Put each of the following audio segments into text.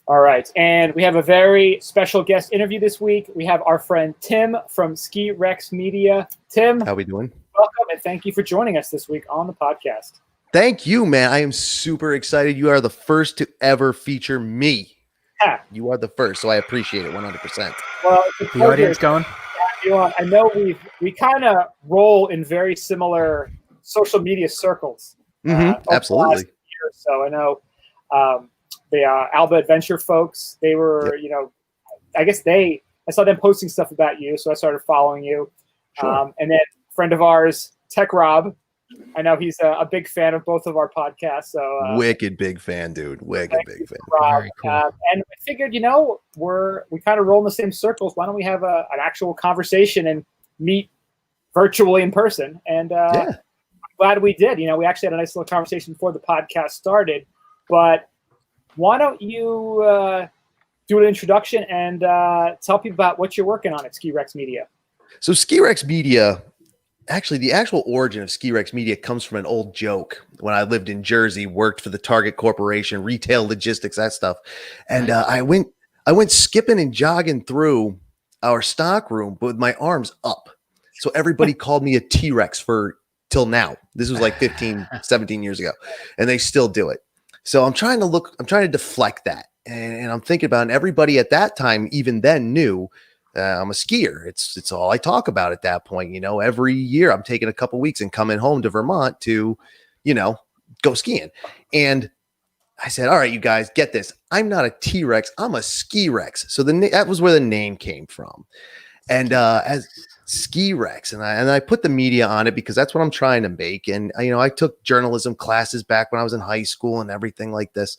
All right, and we have a very special guest interview this week. We have our friend Tim from Ski Rex Media. Tim, how we doing? Welcome, and thank you for joining us this week on the podcast. Thank you, man. I am super excited. You are the first to ever feature me. Yeah. You are the first, so I appreciate it 100%. Well, the audience going. I know we kind of roll in very similar social media circles. Absolutely. So I know the Alba Adventure folks. They were, I guess I saw them posting stuff about you, so I started following you. Sure. And then a friend of ours, Tech Rob. I know he's a big fan of both of our podcasts. So wicked big fan, dude. Wicked big fan. Rob. Very cool. And I figured, we kind of roll in the same circles. Why don't we have an actual conversation and meet virtually in person? And I'm glad we did. We actually had a nice little conversation before the podcast started. But why don't you do an introduction and tell people about what you're working on at Ski Rex Media? So Ski Rex Media. Actually, the actual origin of Ski Rex Media comes from an old joke. When I lived in Jersey, worked for the Target Corporation, retail logistics, that stuff. And I went skipping and jogging through our stock room, but with my arms up. So everybody called me a T-Rex till now. This was like 15, 17 years ago. And they still do it. So I'm trying to deflect that. And I'm thinking about, and everybody at that time, even then, knew I'm a skier. It's all I talk about at that point. Every year I'm taking a couple weeks and coming home to Vermont to, go skiing. And I said, all right, you guys get this. I'm not a T-Rex. I'm a Ski Rex. So that was where the name came from. And as Ski Rex, and I put the media on it because that's what I'm trying to make. And I took journalism classes back when I was in high school and everything like this.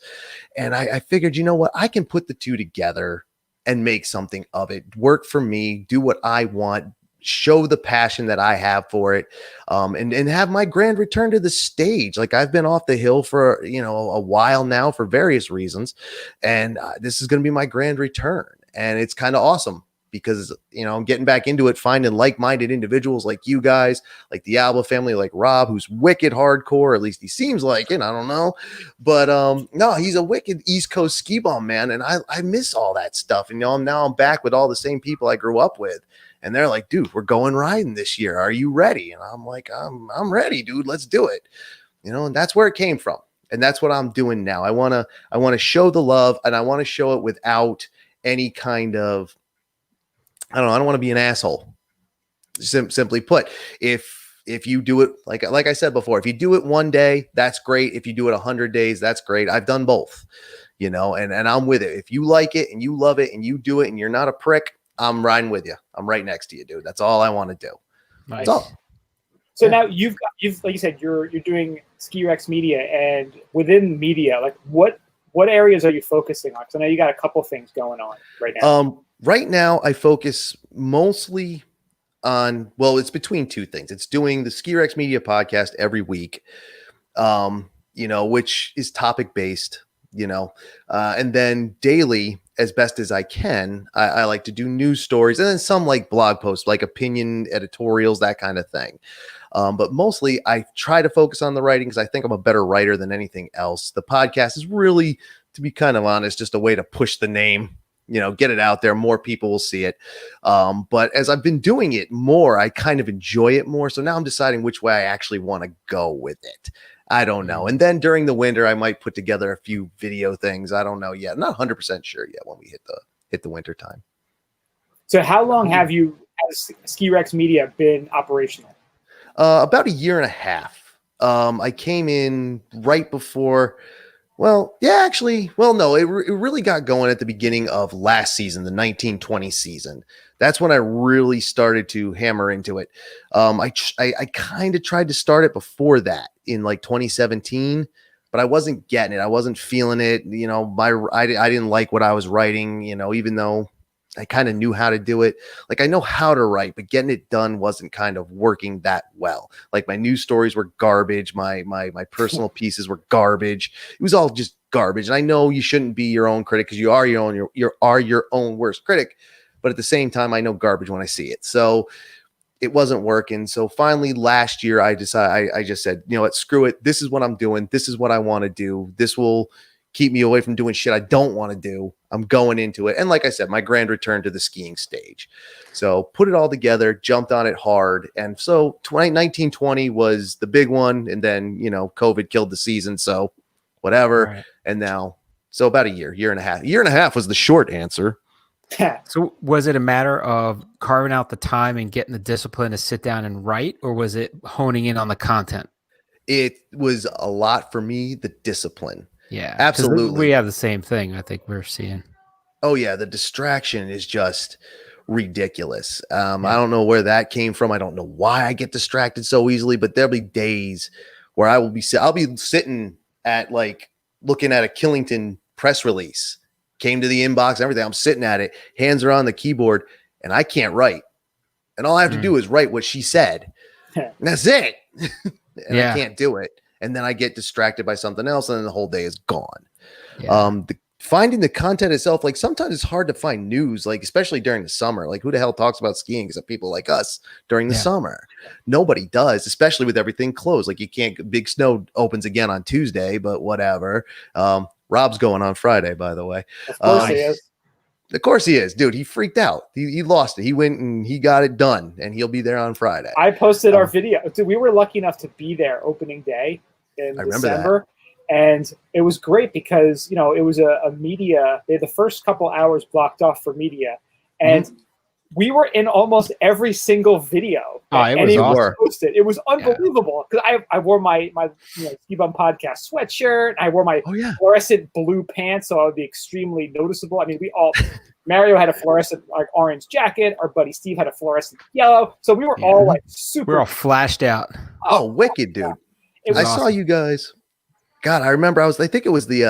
And I figured, what, I can put the two together and make something of it, work for me, do what I want, show the passion that I have for it, and have my grand return to the stage. Like, I've been off the hill for, a while now for various reasons. And this is going to be my grand return. And it's kind of awesome because, I'm getting back into it, finding like-minded individuals like you guys, like the Alba family, like Rob, who's wicked hardcore. At least he seems like it. I don't know. But no, he's a wicked East Coast ski bum, man. And I miss all that stuff. And now I'm back with all the same people I grew up with. And they're like, dude, we're going riding this year. Are you ready? And I'm like, I'm ready, dude. Let's do it. And that's where it came from. And that's what I'm doing now. I want to show the love, and I want to show it without any kind of, I don't want to be an asshole. Simply put, if you do it, like I said before, if you do it one day, that's great. If you do it 100 days, that's great. I've done both, and I'm with it. If you like it and you love it and you do it and you're not a prick, I'm riding with you. I'm right next to you, dude. That's all I want to do. Nice. That's all. So now you've like you said, you're doing Ski Rex Media, and within media, like what areas are you focusing on? Because I know you got a couple things going on right now. Right now, I focus mostly on, it's between two things. It's doing the Ski Rex Media podcast every week, which is topic based, and then daily, as best as I can, I like to do news stories and then some like blog posts, like opinion editorials, that kind of thing. But mostly I try to focus on the writing because I think I'm a better writer than anything else. The podcast is really, to be kind of honest, just a way to push the name, get it out there. More people will see it. But as I've been doing it more, I kind of enjoy it more. So now I'm deciding which way I actually want to go with it. I don't know. And then during the winter, I might put together a few video things. I don't know yet. I'm not 100% sure yet when we hit the winter time. So how long have you, as Ski Rex Media, been operational? About a year and a half. I came in right before. No, it really got going at the beginning of last season, the 1920 season. That's when I really started to hammer into it. I kind of tried to start it before that in like 2017, but I wasn't getting it. I wasn't feeling it. I didn't like what I was writing, even though I kind of knew how to do it. Like, I know how to write, but getting it done wasn't kind of working that well. Like, my news stories were garbage. My personal pieces were garbage. It was all just garbage. And I know you shouldn't be your own critic because you are your own worst critic. But at the same time, I know garbage when I see it. So it wasn't working. So finally last year, I just said, you know what, screw it. This is what I'm doing. This is what I want to do. This will keep me away from doing shit I don't want to do. I'm going into it. And like I said, my grand return to the skiing stage. So put it all together, jumped on it hard. And so 1920 was the big one. And then, COVID killed the season. So whatever. Right. And now, so about a year and a half. A year and a half was the short answer. So was it a matter of carving out the time and getting the discipline to sit down and write, or was it honing in on the content? It was a lot for me, the discipline. Yeah, absolutely. We have the same thing. I think we're seeing. Oh yeah, the distraction is just ridiculous. I don't know where that came from. I don't know why I get distracted so easily, but there'll be days where I'll be sitting at like looking at a Killington press release, came to the inbox, everything. I'm sitting at it, hands are on the keyboard, and I can't write. And all I have to do is write what she said. And that's it. And I can't do it. And then I get distracted by something else, and then the whole day is gone. Yeah. Finding the content itself, like sometimes it's hard to find news, like especially during the summer. Like who the hell talks about skiing except people like us during the summer? Nobody does, especially with everything closed. Like you can't. Big Snow opens again on Tuesday, but whatever. Rob's going on Friday, by the way. Of course he is. Of course he is, dude. He freaked out. He lost it. He went and he got it done, and he'll be there on Friday. I posted our video. Dude, we were lucky enough to be there opening day in December. And it was great because, it was a media. They had the first couple hours blocked off for media. And we were in almost every single video. It was awesome. Posted. It was unbelievable because I wore my Ski Bum Podcast sweatshirt. I wore my fluorescent blue pants, so I would be extremely noticeable. I mean, Mario had a fluorescent like orange jacket. Our buddy Steve had a fluorescent yellow. So we were all like super. We're all flashed out. Oh, wicked, dude! I saw you guys. God, I remember I think it was the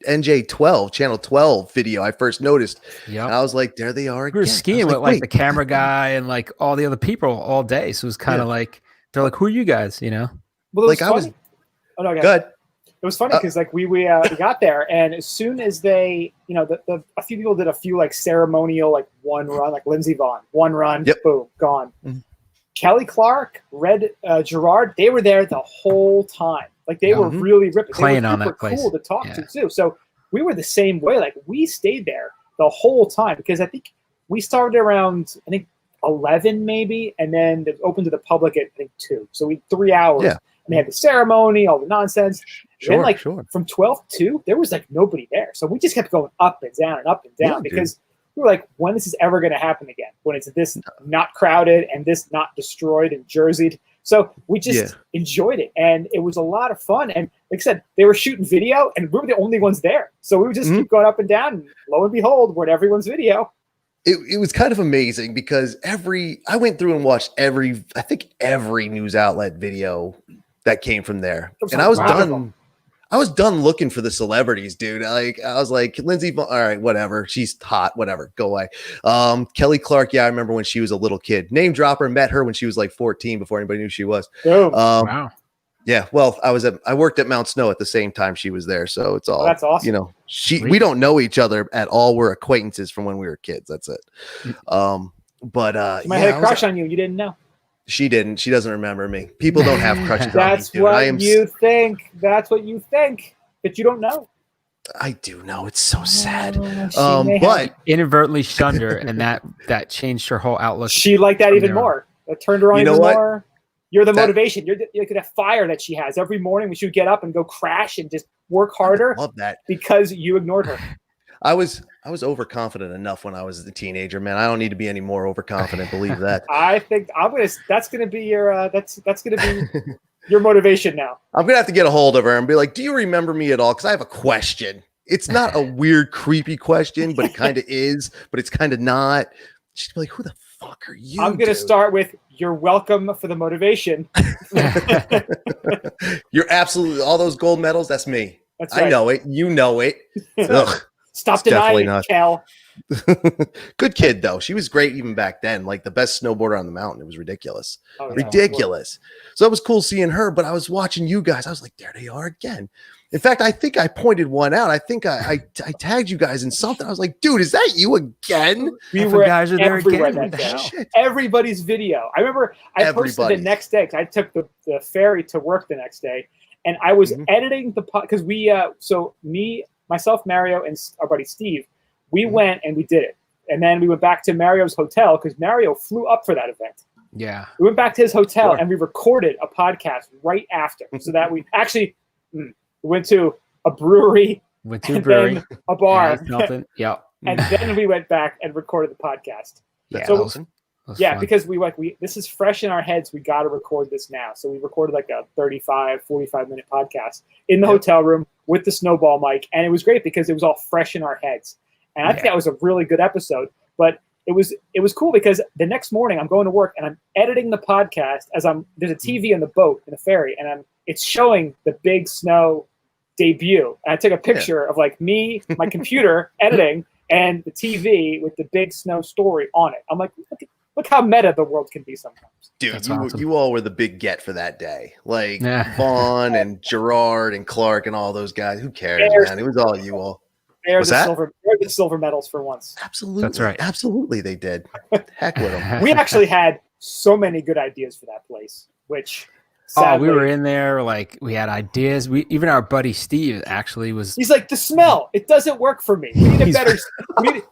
NJ12, Channel 12 video I first noticed. Yeah. And I was like, there they are again. We were skiing with like the camera guy and like all the other people all day. So it was kind of like, they're like, who are you guys, Well, it was funny. Good. It was funny because like we got there, and as soon as they, a few people did a few like ceremonial, like one run, like Lindsey Vonn, one run, boom, gone. Mm-hmm. Kelly Clark, Red Gerard, they were there the whole time. Like they were really ripping. Playing they were on that place. Cool to talk to too. So we were the same way. Like we stayed there the whole time because I think we started around 11 maybe, and then it opened to the public at 2. So we 3 hours. Yeah. And they had the ceremony, all the nonsense. Then from 12 to 2, there was like nobody there. So we just kept going up and down and up and down because we were like, when this is ever going to happen again? When it's this not crowded and this not destroyed and jerseyed. So we just enjoyed it, and it was a lot of fun. And like I said, they were shooting video, and we were the only ones there. So we would just keep going up and down, and lo and behold, we're in everyone's video. It was kind of amazing because I went through and watched every news outlet video that came from there, and I was done. I was done looking for the celebrities, dude. I was like, Lindsey, all right, whatever. She's hot, whatever. Go away. Kelly Clark, I remember when she was a little kid. Name dropper, met her when she was like 14 before anybody knew she was. Wow. Yeah, well, I worked at Mount Snow at the same time she was there, so it's all. That's awesome. We don't know each other at all. We're acquaintances from when we were kids. That's it. But I had a crush on you. You didn't know. She didn't. She doesn't remember me. People don't have crushes That's on me. what you think. That's what you think. But you don't know. I do know. It's so sad. But inadvertently shunned her, and that changed her whole outlook. She liked that even more. It turned her on even more. You're the motivation. You're the fire that she has. Every morning when she would get up and go crash and just work harder. I love that. Because you ignored her. I was overconfident enough when I was a teenager, man. I don't need to be any more overconfident. Believe that. I think that's gonna be your that's gonna be your motivation now. I'm gonna have to get a hold of her and be like, "Do you remember me at all?" Because I have a question. It's not a weird, creepy question, but it kind of is. But it's kind of not. She'd be like, "Who the fuck are you?" I'm gonna start with, "You're welcome for the motivation." You're absolutely all those gold medals. That's me. That's right. I know it. You know it. Ugh. Stop denying it, Cal. Good kid, though. She was great even back then. Like the best snowboarder on the mountain. It was ridiculous. Ridiculous. So it was cool seeing her, but I was watching you guys. I was like, there they are again. In fact, I think I pointed one out. I think I tagged you guys in something. I was like, dude, is that you again? We were guys are there again. Everybody's video. I remember I posted the next day because I took the ferry to work the next day. And I was editing the pod because myself, Mario, and our buddy Steve, we went and we did it. And then we went back to Mario's hotel because Mario flew up for that event. Yeah. We went back to his hotel and we recorded a podcast right after, so that we actually went to a brewery, then a bar, yeah, and then we went back and recorded the podcast. That's so awesome. Yeah, because we this is fresh in our heads. We got to record this now. So we recorded like a 45-minute podcast in the hotel room with the snowball mic, and it was great because it was all fresh in our heads. And I think that was a really good episode. But it was cool because the next morning I'm going to work and I'm editing the podcast as there's a TV in the boat in the ferry, and it's showing the Big Snow debut. And I took a picture of like me, my computer editing, and the TV with the Big Snow story on it. I'm like, look how meta the world can be sometimes. Dude, you all were the big get for that day. Like Vaughn and Gerard and Clark and all those guys. Who cares, man? It was all you all. They're the silver medals for once. Absolutely. That's right. Absolutely they did. Heck with them. We actually had so many good ideas for that place, which sadly, we were in there, like we had ideas. Even our buddy Steve actually was. He's like, the smell, it doesn't work for me. We need a better.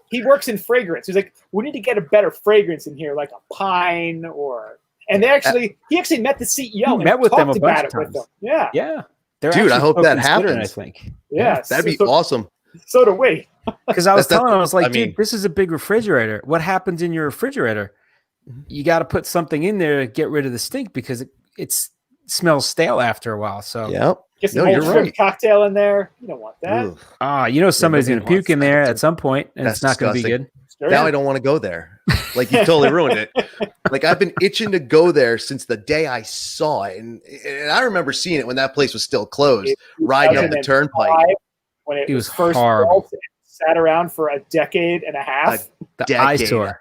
He works in fragrance. He's like, we need to get a better fragrance in here, like a pine or. And he actually met the CEO and met with them talked a bunch about of it with times. them. Yeah, Yeah, dude, I hope that happens. I think. Yes, that'd be awesome. So do we. Because I was telling him, I was like, dude, this is a big refrigerator. What happens in your refrigerator? You got to put something in there to get rid of the stink because it smells stale after a while. So get some old shrimp cocktail in there. You don't want that. Somebody's going to puke in there at some point, and it's not going to be good. Now I don't want to go there. Like, you totally ruined it. Like, I've been itching to go there since the day I saw it. And I remember seeing it when that place was still closed, riding up the turnpike. When it was first built, it sat around for a decade and a half. The eyesore.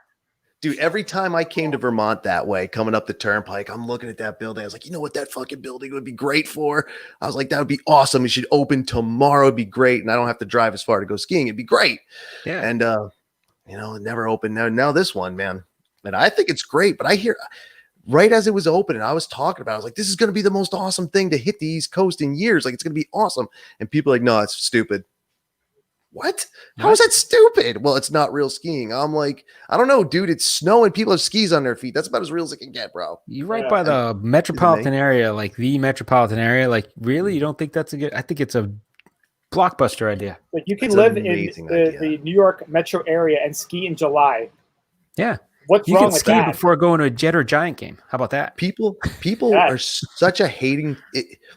Dude, every time I came to Vermont that way, coming up the turnpike, I'm looking at that building. I was like, you know what that fucking building would be great for? I was like, that would be awesome. It should open tomorrow. It'd be great. And I don't have to drive as far to go skiing. It'd be great. Yeah. And, it never opened. Now this one, man. And I think it's great. But I hear right as it was opening, I was talking about it. I was like, this is going to be the most awesome thing to hit the East Coast in years. Like, it's going to be awesome. And people are like, no, it's stupid. What? How is that stupid? Well, it's not real skiing. I'm like, I don't know, dude. It's snow and people have skis on their feet. That's about as real as it can get, bro. You're right by the metropolitan area, like the metropolitan area. Like, really? You don't think that's a good? I think it's a blockbuster idea. Like, you can live in the New York metro area and ski in July. Yeah. What's you wrong can with ski that? Before going to a Jet or Giant game. How about that? People are such a hating.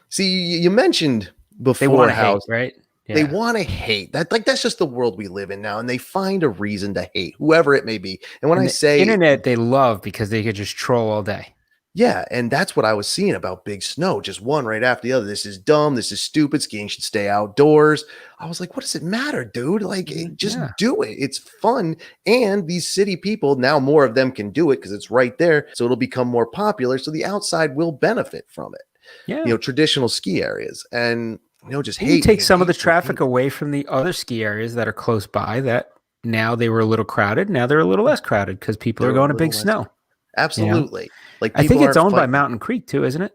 See, you mentioned before they want to how hate, right? Yeah. They want to hate. That's just the world we live in now, and they find a reason to hate whoever it may be. And when I say internet, they love because they could just troll all day. Yeah, and that's what I was seeing about Big Snow, just one right after the other. This is dumb. This is stupid. Skiing should stay outdoors. I was like, what does it matter, dude? Like, just do it. It's fun. And these city people, now more of them can do it because it's right there. So it'll become more popular. So the outside will benefit from it. Yeah. Traditional ski areas. And, just hate. You take some of the traffic away from the other ski areas that are close by that now they were a little crowded. Now they're a little less crowded because people are going to Big Snow. Absolutely. Like, I think it's owned by Mountain Creek too, isn't it?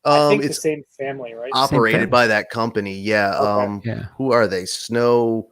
I think it's the same family, right? Operated by that company. Yeah. Okay. Who are they? Snow.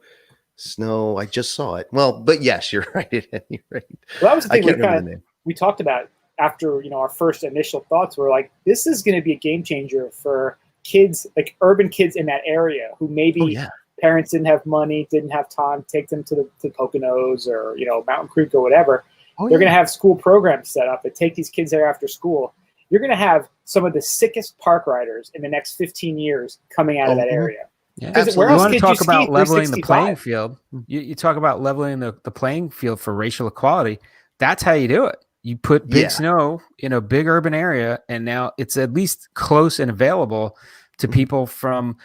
I just saw it. Well, but yes, you're right. At any rate. Well, that was the thing we talked about after, our first initial thoughts were like, this is going to be a game changer for kids, like urban kids in that area who maybe parents didn't have money, didn't have time to take them to the Poconos or, Mountain Creek or whatever. They're going to have school programs set up that take these kids there after school. You're going to have some of the sickest park riders in the next 15 years coming out of that area. Yeah. You want to talk about leveling the playing field. You talk about leveling the playing field for racial equality. That's how you do it. You put Big Snow in a big urban area, and now it's at least close and available to people from,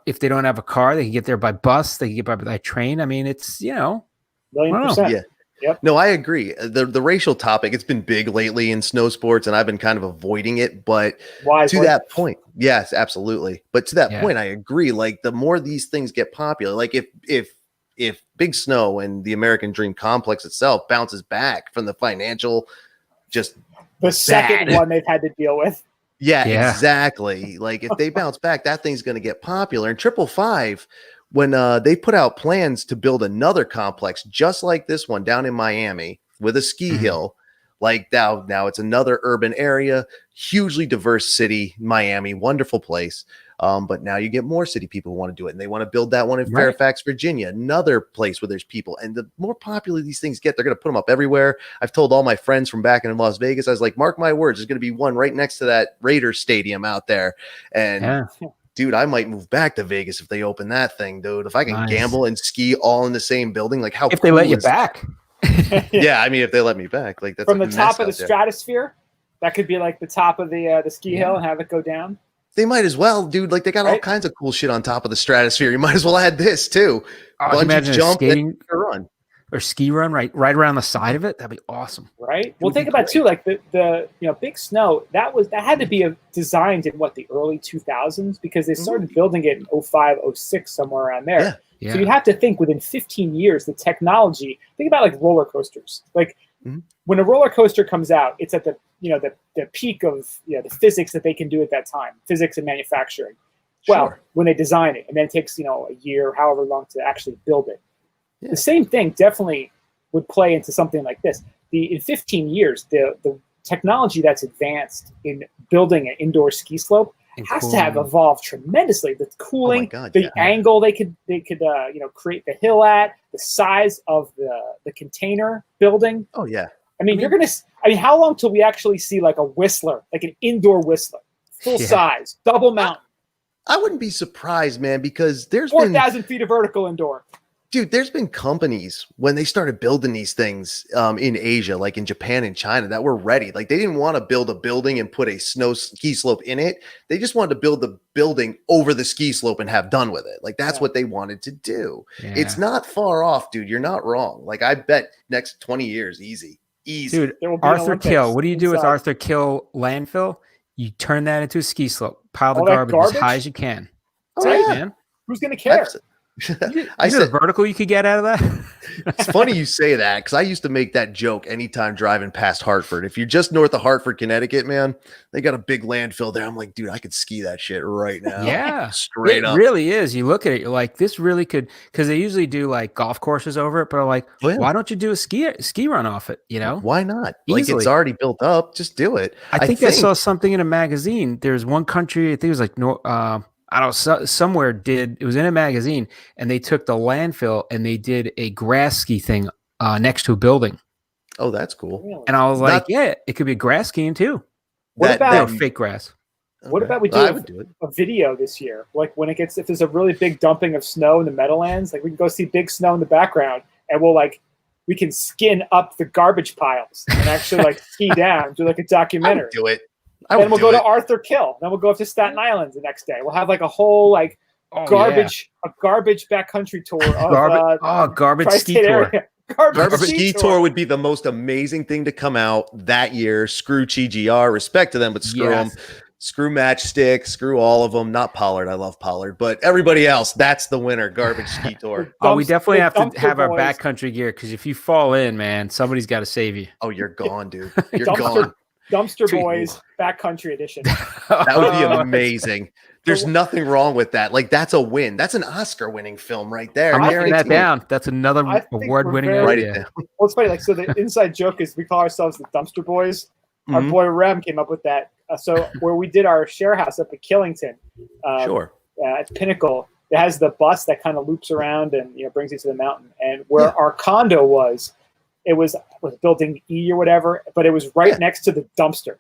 if they don't have a car, they can get there by bus, they can get by train. I mean, it's, $1,000,000%. Yeah. Yep. No, I agree. The racial topic, it's been big lately in snow sports, and I've been kind of avoiding it. But that point, yes, absolutely. But to that point, I agree. Like, the more these things get popular, like if Big Snow and the American Dream Complex itself bounces back from the financial, just the second one they've had to deal with. Yeah, exactly. Like, if they bounce back, that thing's going to get popular. And 555 when they put out plans to build another complex just like this one down in Miami with a ski hill. Like now it's another urban area, hugely diverse city, Miami, wonderful place. But now you get more city people who want to do it, and they want to build that one in Fairfax, Virginia, another place where there's people. And the more popular these things get, they're going to put them up everywhere. I've told all my friends from back in Las Vegas, I was like, mark my words, there's going to be one right next to that Raiders stadium out there. And dude, I might move back to Vegas if they open that thing, dude. If I can gamble and ski all in the same building, like how if they let you back. Yeah, I mean, if they let me back, like that's from the top of the stratosphere, that could be like the top of the ski hill and have it go down. They might as well, dude. Like they got all kinds of cool shit on top of the stratosphere. You might as well add this too. Bungee jump, skating run, or ski run right around the side of it. That'd be awesome, right? Well, think about too, like the Big Snow. That had to be designed in the early 2000s because they started building it in 05, 06, somewhere around there. Yeah. Yeah. So you have to think within 15 years, the technology, think about like roller coasters. Like when a roller coaster comes out, it's at the peak of the physics that they can do at that time, physics and manufacturing. Well, when they design it, and then it takes, a year, however long to actually build it. Yeah. The same thing definitely would play into something like this. In 15 years, the technology that's advanced in building an indoor ski slope has to have evolved tremendously. The cooling, angle they could create the hill at, the size of the container building. Oh yeah. I mean, how long till we actually see like a Whistler, like an indoor Whistler, full size, double mountain? I wouldn't be surprised, man, because there's 4,000 feet of vertical indoor. Dude, there's been companies when they started building these things in Asia, like in Japan and China, that were ready. Like they didn't want to build a building and put a snow ski slope in it. They just wanted to build the building over the ski slope and have done with it. Like that's what they wanted to do. Yeah. It's not far off, dude. You're not wrong. Like I bet next 20 years, easy. Dude, Arthur Kill. What do you do with Arthur Kill landfill? You turn that into a ski slope. Pile the garbage as high as you can. That's right, man. Who's going to care? I said vertical you could get out of that. It's funny you say that because I used to make that joke anytime driving past Hartford. If you're just north of Hartford, Connecticut, man, they got a big landfill there. I'm like, dude, I could ski that shit right now. Yeah, straight up. It really is. You look at it, you're like, this really could, because they usually do like golf courses over it. But I'm like, why don't you do a ski run off it? Why not? Easily. Like it's already built up. Just do it. I think I saw something in a magazine. There's one country, I think it was like I don't know, somewhere it was in a magazine, and they took the landfill and they did a grass ski thing next to a building. Oh, that's cool. And I was like, yeah, it could be grass skiing too. What about fake grass? What about we do a video this year? Like if there's a really big dumping of snow in the Meadowlands, like we can go see big snow in the background, and we can skin up the garbage piles and actually like ski down, do like a documentary. I would do it. Then we'll go to Arthur Kill. Then we'll go up to Staten Island the next day. We'll have like a whole a garbage backcountry tour of garbage ski tour. Garbage ski tour would be the most amazing thing to come out that year. Screw GGR, respect to them, but screw them. Screw Matchstick, screw all of them. Not Pollard. I love Pollard, but everybody else, that's the winner. Garbage ski tour. We definitely have to have our backcountry gear because if you fall in, man, somebody's got to save you. Oh, you're gone, dude. You're gone. Dumpster Boys Backcountry Edition. That would be amazing. There's nothing wrong with that. Like that's a win. That's an Oscar-winning film right there. I'm writing that down. That's another award-winning idea. Well, it's funny. Like so, the inside joke is we call ourselves the Dumpster Boys. Our boy Rem came up with that. So where we did our share house up at Killington, at Pinnacle, it has the bus that kind of loops around and brings you to the mountain. And where our condo was. It was building E or whatever, but it was right next to the dumpster.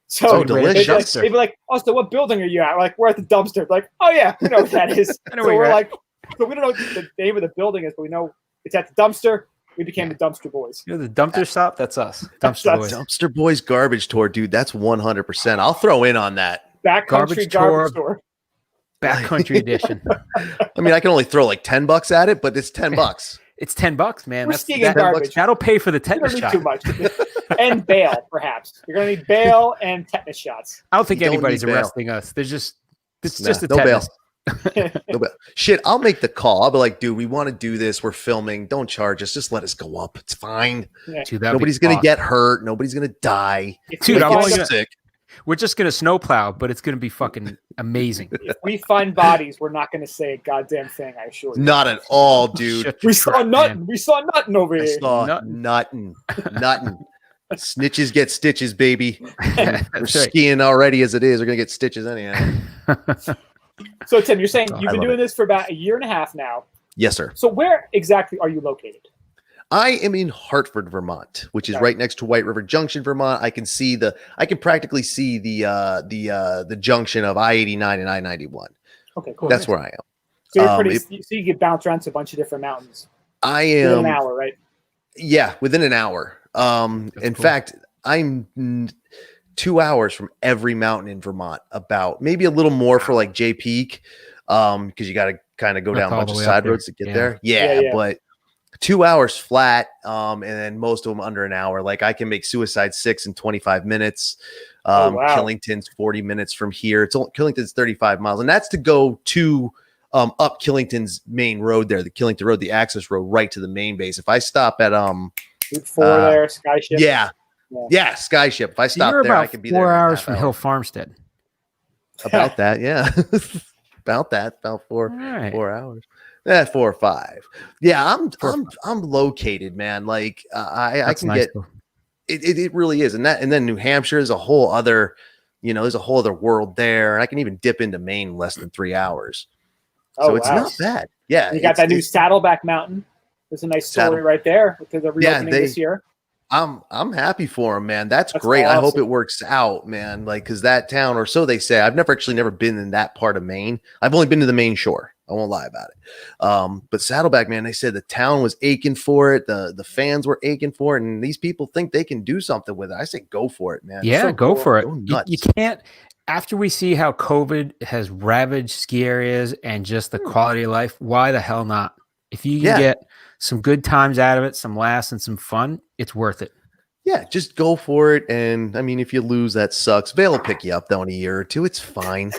So delicious. They'd be like, "Oh, so what building are you at?" Like, we're at the dumpster. Like, oh yeah, we know what that is. So we're like, so we don't know what the name of the building is, but we know it's at the dumpster. We became the Dumpster Boys. The dumpster shop. That's us. Dumpster Boys. Dumpster Boys garbage tour, dude. That's 100%. I'll throw in on that. Backcountry garbage tour. Backcountry edition. I mean, I can only throw like $10 at it, but it's $10. It's $10, man. We're skiing garbage. That'll pay for the tetanus shot. You don't need too much. And bail, perhaps. You're going to need bail and tetanus shots. I don't think anybody's arresting us. It's just a tetanus. No bail. Shit, I'll make the call. I'll be like, dude, we want to do this. We're filming. Don't charge us. Just let us go up. It's fine. Yeah. Dude, nobody's going to get hurt. Nobody's going to die. Dude, we're just going to snowplow, but it's going to be fucking Amazing. If we find bodies, we're not going to say a goddamn thing, I assure you. Not at all, dude. We saw nothing. We saw nothing over here. I saw nothing. Snitches get stitches, baby. We're skiing already as it is. We're going to get stitches anyhow. So, Tim, you're saying you've been doing this for about a year and a half now. Yes, sir. So where exactly are you located? I am in Hartford, Vermont, which is right next to White River Junction, Vermont. I can practically see the junction of I-89 and I-91. Okay, cool. That's where I am. So you're so you get bounced around to a bunch of different mountains. I am within an hour, right? Yeah, within an hour. In fact, I'm 2 hours from every mountain in Vermont, about maybe a little more for like Jay Peak, because you got to kind of go down a bunch of side roads to get there. Yeah, but 2 hours flat, and then most of them under an hour. Like I can make Suicide 6 in 25 minutes. Killington's 40 minutes from here. Killington's 35 miles, and that's to go to up Killington's main road there, the Killington Road, the access road right to the main base. If I stop at Route 4 there, Skyship. Yeah, Skyship. If I stop there, I can be there 4 hours from Hill Farmstead. About that, yeah. About 4 hours. 4 or 5. Yeah, I'm located, man. Like I can get it really is. And then New Hampshire is a whole other, there's a whole other world there. And I can even dip into Maine in less than 3 hours. So it's not bad. Yeah. You got that new Saddleback Mountain. There's a nice story right there because they're reopening this year. I'm happy for them, man. That's great. Awesome. I hope it works out, man. Like, cause that town, or so they say. I've never been in that part of Maine. I've only been to the Maine shore. I won't lie about it. But Saddleback, man, they said the town was aching for it. The fans were aching for it. And these people think they can do something with it. I say, go for it, man. Yeah, go for it. You can't, after we see how COVID has ravaged ski areas and just the quality of life, why the hell not? If you can get some good times out of it, some laughs and some fun, it's worth it. Yeah, just go for it. And I mean, if you lose, that sucks. Vail will pick you up though in a year or two. It's fine.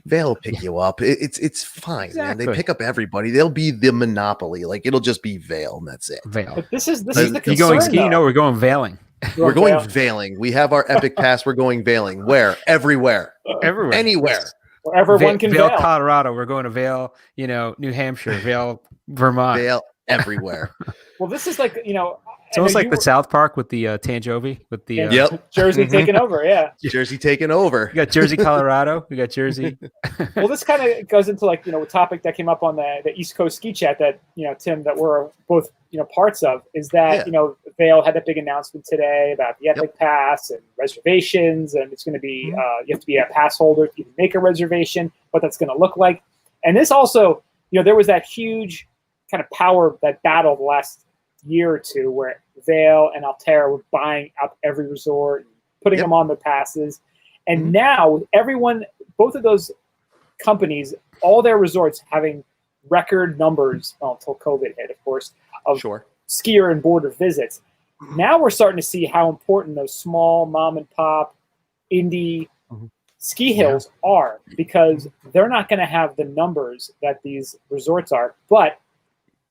Vail will pick you up. It's fine, man. They pick up everybody. They'll be the monopoly. Like it'll just be Vail, and that's it. Vail. But this is the concern. You going skiing? No, we're going veiling. We're going veiling. We have our epic pass. We're going veiling. Where? Everywhere. Anywhere. Wherever one can Vail, Colorado. We're going to Vail, New Hampshire, Vail, Vermont. Vail everywhere. Well, this is like, it's almost like the South Park with the Tanjovi, with the Jersey taking over. Yeah. Jersey taking over. We got Jersey, Colorado. We got Jersey. Well, this kind of goes into like, a topic that came up on the East Coast Ski Chat that, Tim, that we're both, parts of, is that, Vail had that big announcement today about the Epic Pass and reservations. And it's going to be, you have to be a pass holder to even make a reservation, what that's going to look like. And this also, there was that huge kind of power, that battle the last year or two where Vail and Alterra were buying up every resort, putting them on the passes. And now everyone, both of those companies, all their resorts having record numbers, until COVID hit, of course, of skier and boarder visits. Now we're starting to see how important those small mom and pop indie ski hills are, because they're not going to have the numbers that these resorts are. But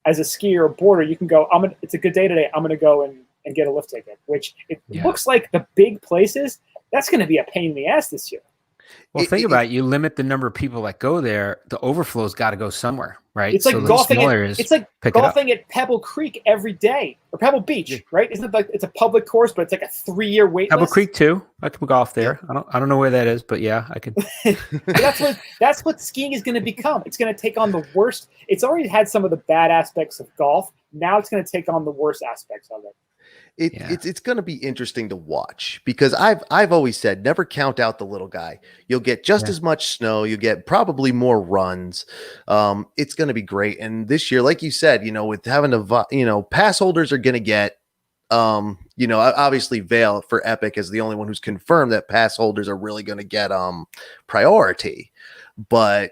as a skier or boarder, you can go, it's a good day today. I'm going to go and get a lift ticket, which it looks like the big places, that's going to be a pain in the ass this year. Well, think about it. You limit the number of people that go there. The overflow's got to go somewhere, right? It's like golfing. It's like golfing at Pebble Creek every day, or Pebble Beach, right? Isn't it like it's a public course, but it's like a 3-year wait Pebble list? Creek too. I can golf there. I don't know where that is, but yeah, I can. that's what skiing is going to become. It's going to take on the worst. It's already had some of the bad aspects of golf. Now it's going to take on the worst aspects of it. It's going to be interesting to watch, because I've always said, never count out the little guy. You'll get just as much snow. You get probably more runs. It's going to be great. And this year, like you said, with having pass holders are going to get, obviously Vail for Epic is the only one who's confirmed that pass holders are really going to get priority. But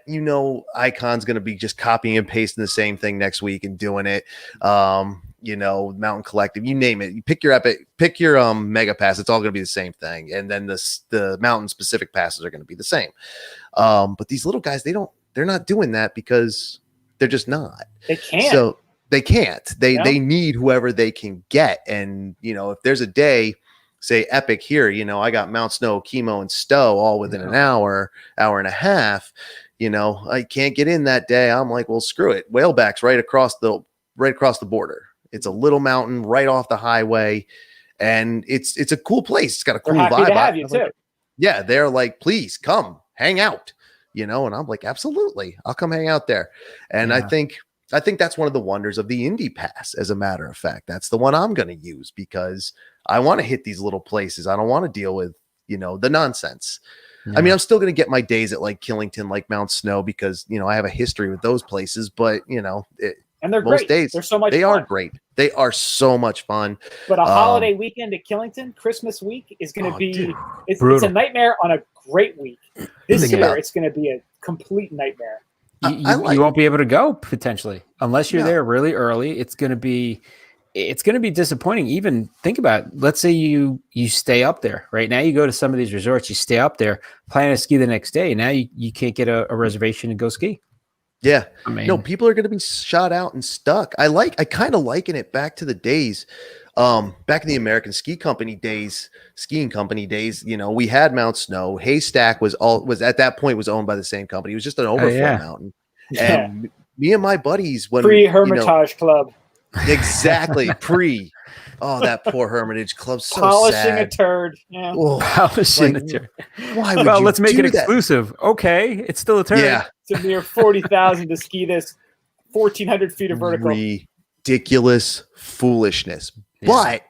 Icon's going to be just copying and pasting the same thing next week and doing it. Mountain Collective, you name it. You pick your Epic, pick your Mega Pass. It's all going to be the same thing. And then the mountain specific passes are going to be the same. But these little guys, they're not doing that because they're just not. They can't. So they can't. They need whoever they can get. And if there's a day say Epic here, I got Mount Snow, Okemo, and Stowe all within an hour and a half. I can't get in that day. I'm like, well, screw it. Whaleback's right across the border. It's a little mountain right off the highway, and it's a cool place. It's got a cool vibe. To have you too. Like, yeah, they're like, please come hang out, and I'm like, absolutely, I'll come hang out there. And I think that's one of the wonders of the Indy Pass. As a matter of fact, that's the one I'm going to use because I want to hit these little places. I don't want to deal with, the nonsense. Yeah. I mean, I'm still going to get my days at like Killington, like Mount Snow, because, I have a history with those places, but and they're most great. days They're so much they fun. are great. They are so much fun. But a holiday weekend at Killington, Christmas week is going to be, it's a nightmare on a great week. This year, it's going to be a complete nightmare. You won't be able to go potentially unless you're there really early. It's going to be disappointing. Even think about it. Let's say you stay up there right now. You go to some of these resorts, you stay up there, planning to ski the next day. Now you can't get a reservation and go ski. Yeah, people are going to be shot out and stuck. I kind of liken it back to the days, back in the American skiing company days. We had Mount Snow. Haystack was at that point was owned by the same company. It was just an overflow mountain. Yeah. And me and my buddies, when pre-Hermitage Club, exactly that poor Hermitage Club, so polishing sad. a turd. Yeah. Polishing a turd. Why would let's make it exclusive. That? Okay, it's still a turd. Yeah, it's a mere 40,000 to ski this 1,400 feet of vertical. Ridiculous foolishness. Yeah. But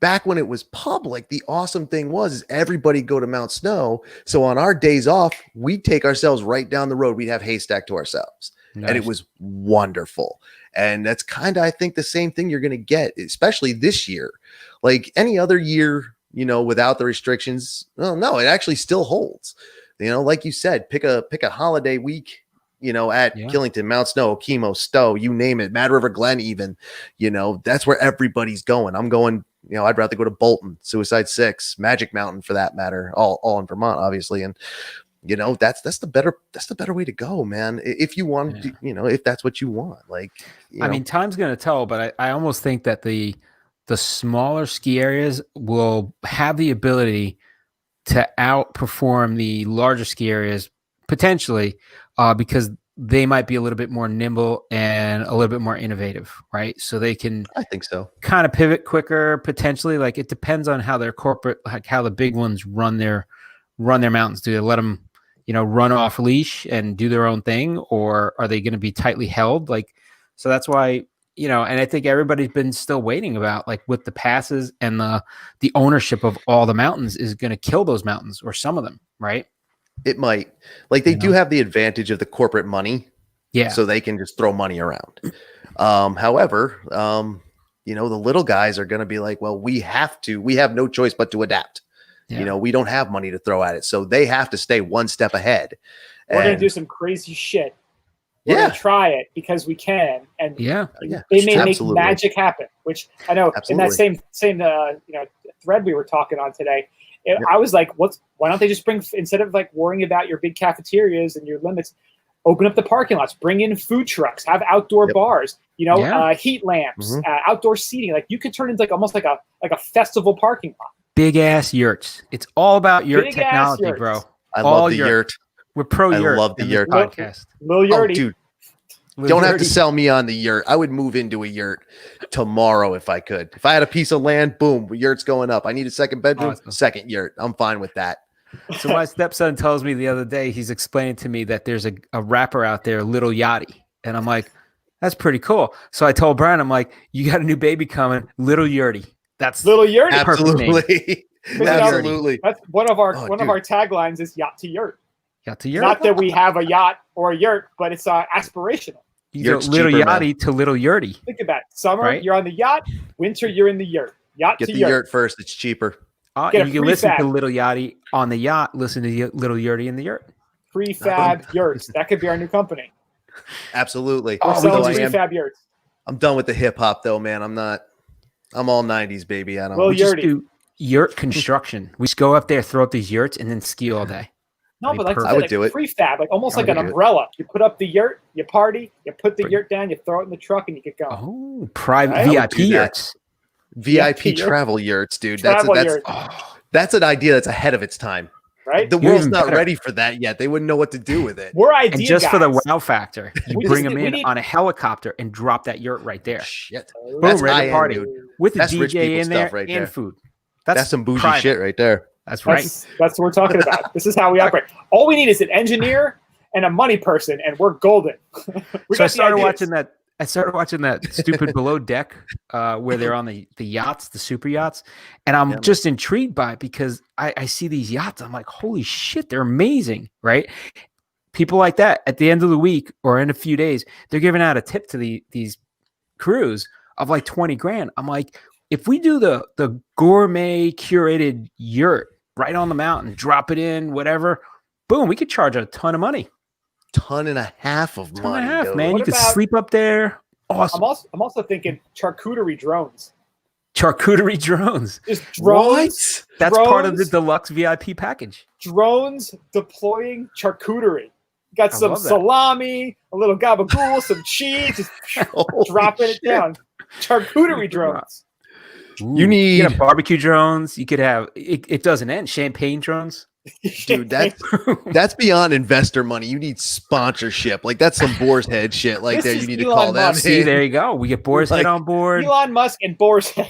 back when it was public, the awesome thing was everybody go to Mount Snow. So on our days off, we'd take ourselves right down the road. We'd have Haystack to ourselves. Nice. And it was wonderful. And that's kind of, I think, the same thing you're going to get, especially this year. Like any other year, without the restrictions, no, it actually still holds. Like you said, pick a holiday week, at Killington, Mount Snow, Okemo, Stowe, you name it, Mad River Glen even, that's where everybody's going. I'm going, I'd rather go to Bolton, Suicide Six, Magic Mountain for that matter, all in Vermont, obviously. And that's the better way to go, man. If you want to, if that's what you want. Like, I mean, time's going to tell, but I almost think that the smaller ski areas will have the ability to outperform the larger ski areas potentially, because they might be a little bit more nimble and a little bit more innovative, right? So they can, I think so, kind of pivot quicker potentially. Like it depends on how their corporate, like how the big ones run their mountains. Do they let them, run off leash and do their own thing, or are they going to be tightly held? Like, so that's why, and I think everybody's been still waiting about, like, with the passes and the ownership of all the mountains is going to kill those mountains, or some of them, right? It might. Like, they do have the advantage of the corporate money. Yeah. So they can just throw money around. However, the little guys are going to be like, well, we have no choice but to adapt. Yeah. We don't have money to throw at it. So they have to stay one step ahead. We're going to do some crazy shit. We're going to try it because we can. And they may make magic happen, which I know in that same thread we were talking on today, I was like, why don't they just instead of like worrying about your big cafeterias and your limits, open up the parking lots, bring in food trucks, have outdoor bars, heat lamps, outdoor seating. Like you could turn into almost like a festival parking lot. Big ass yurts. It's all about yurt technology, bro. I love the yurt. We're pro yurt. I love the yurt podcast. Lil Yurty. Oh, dude. Don't have to sell me on the yurt. I would move into a yurt tomorrow if I could. If I had a piece of land, boom, yurt's going up. I need a second bedroom, second yurt. I'm fine with that. So my stepson tells me the other day, he's explaining to me that there's a rapper out there, Little Yachty. And I'm like, that's pretty cool. So I told Brian, I'm like, you got a new baby coming, Little Yurty. That's Little Yurty. Absolutely. Absolutely. That's one of our taglines is yacht to yurt. Yacht to yurt. Not that we have a yacht or a yurt, but it's aspirational. Little Yachty to Little Yurty. Think about it. Summer, you're on the yacht. Winter, you're in the yurt. Get the yurt first. It's cheaper. You can listen to Little Yachty on the yacht. Listen to Little Yurty in the yurt. Prefab yurts. That could be our new company. Absolutely. We're selling prefab yurts. I'm done with the hip hop though, man. I'm all 90s, baby. I don't. We just do yurt construction. We just go up there, throw up these yurts, and then ski all day. No, but I would do it. Prefab, almost like an umbrella. You put up the yurt, you party, you put the yurt down, you throw it in the truck, and you get going. Oh, private VIP yurts. VIP travel yurts, dude. That's an idea that's ahead of its time. Right? The world's not ready for that yet. They wouldn't know what to do with it. We're idea and just guys. For the wow factor, you bring them in on a helicopter and drop that yurt right there. Shit. Boom, That's ready to party. dude. With the That's DJ in there right and there. food. That's some bougie shit right there. That's right. That's what we're talking about. This is how we operate. All we need is an engineer and a money person, and we're golden. I started watching that stupid Below Deck where they're on the yachts, the super yachts, and I'm just intrigued by it because I see these yachts. I'm like, holy shit, they're amazing, right? People like that at the end of the week or in a few days, they're giving out a tip to these crews of like 20 grand. I'm like, if we do the gourmet curated yurt right on the mountain, drop it in, whatever, boom, we could charge a ton of money. $1.5 of money, dude. Man. You could sleep up there. Awesome. I'm also thinking charcuterie drones. Charcuterie drones. Just drones. What? That's part of the deluxe VIP package. Drones deploying charcuterie. Got some salami, a little gabagool, some cheese, just dropping it down. Charcuterie drones. Ooh, you could have barbecue drones. You could have it doesn't end. Champagne drones. Dude, that's beyond investor money. You need sponsorship. Like that's some Boar's Head shit. Like there, you need to call them. See, there you go. We get Boar's Head on board. Elon Musk and Boar's Head.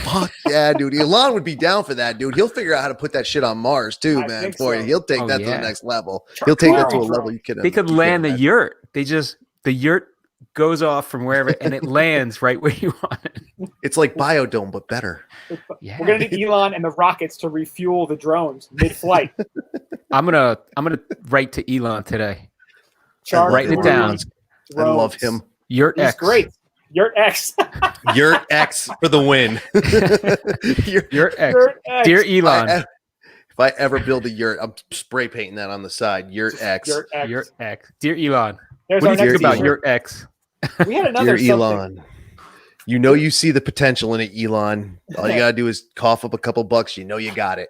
Fuck yeah, dude. Elon would be down for that, dude. He'll figure out how to put that shit on Mars too, man. For you, he'll take that to the next level. He'll take that to a level you can. They could land the yurt. The yurt goes off from wherever and it lands right where you want it. It's like Biodome, but better. Yeah. We're gonna need Elon and the rockets to refuel the drones mid-flight. I'm gonna write to Elon today. Writing it down. Drones. I love him. Yurt X. Great. Yurt X. Yurt X for the win. Yurt X. Dear Elon. If I ever build a yurt, I'm spray painting that on the side. Yurt X. Yurt X. Dear Elon. There's what do you think about Yurt X? We had another Dear Elon. You know you see the potential in it, Elon. All you gotta do is cough up a couple bucks. You know you got it.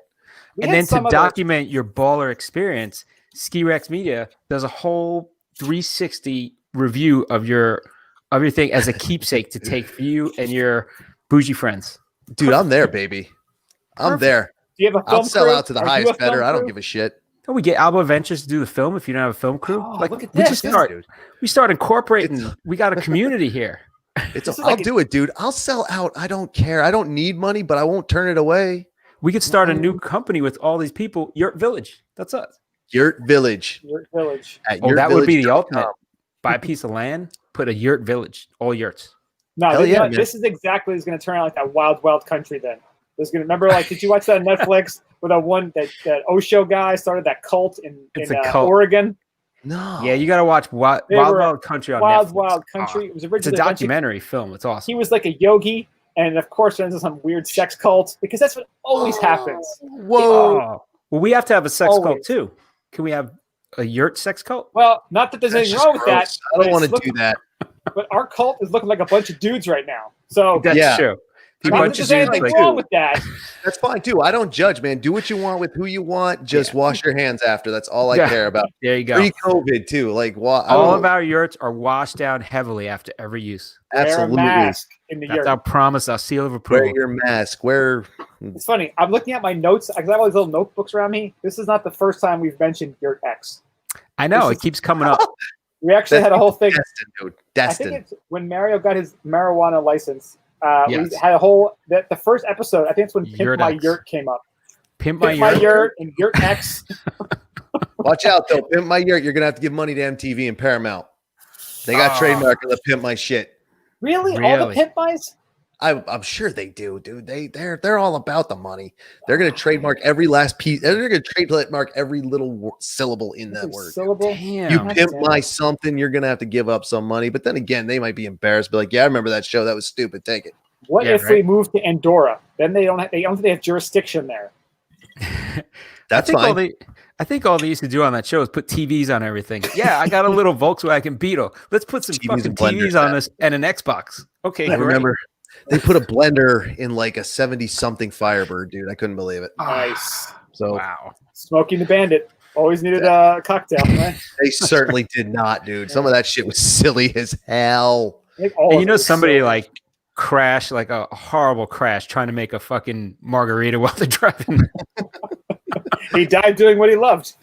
And then to document your baller experience, Ski Rex Media does a whole 360 review of your thing as a keepsake to take for you and your bougie friends. Dude, I'm there, baby. I'm there. Do you have a film I'll sell crew? out to the highest bidder. I don't give a shit. Oh, we get Alba Ventures to do the film if you don't have a film crew. Oh, look at this. We start incorporating. We got a community here. I'll do it, dude. I'll sell out. I don't care. I don't need money, but I won't turn it away. We could start a new company with all these people. Yurt Village. That's us. Yurt Village. Yurt Village. That would be the ultimate. Buy a piece of land, put a Yurt Village, all yurts. No, this is exactly what's going to turn out like that Wild Wild Country then. Remember, like, did you watch that on Netflix with that Osho guy started that cult in Oregon? No. Yeah, you got to watch Wild Wild Country on Netflix. Wild Country. It was originally it's a documentary film. It's awesome. He was like a yogi, and of course, into some weird sex cult because that's what always happens. Whoa. Well, we have to have a sex cult too. Can we have a yurt sex cult? Well, not that there's anything wrong with that. I don't want to do that. But our cult is looking like a bunch of dudes right now. So that's true. There's anything wrong with that. That's fine too. I don't judge, man. Do what you want with who you want. Just wash your hands after. That's all I care about. There you go. Pre-COVID too. Like all of our yurts are washed down heavily after every use. Absolutely. Wear a mask in the yurt. That's our promise. Our seal of approval. Wear your mask. It's funny. I'm looking at my notes because I have all these little notebooks around me. This is not the first time we've mentioned Yurt X. I know it keeps coming up. We actually had a whole thing. Destined. I think it's when Mario got his marijuana license. We had a whole the first episode. I think it's when Pimp My Yurt came up. Pimp My Yurt and Yurt X. Watch out though, Pimp My Yurt. You're gonna have to give money to MTV and Paramount. They got trademark of the Pimp My shit. Really? All the Pimp My's? I'm sure they do, dude. They're all about the money. They're gonna trademark every last piece. They're gonna trademark every little syllable in that word. Syllable. Damn. You pimp my something, you're gonna have to give up some money. But then again, they might be embarrassed. Be like, yeah, I remember that show. That was stupid. Take it. What if we move to Andorra? Then they don't think they have jurisdiction there. That's fine. I think all they used to do on that show is put TVs on everything. Yeah, I got a little Volkswagen Beetle. Let's put some fucking TVs on this and an Xbox. Okay, I remember. They put a blender in like a 70-something Firebird, dude. I couldn't believe it. Nice. So wow. Smokey the Bandit. Always needed a cocktail, right? They certainly did not, dude. Some of that shit was silly as hell. And somebody like crash, like a horrible crash, trying to make a fucking margarita while they're driving. He died doing what he loved.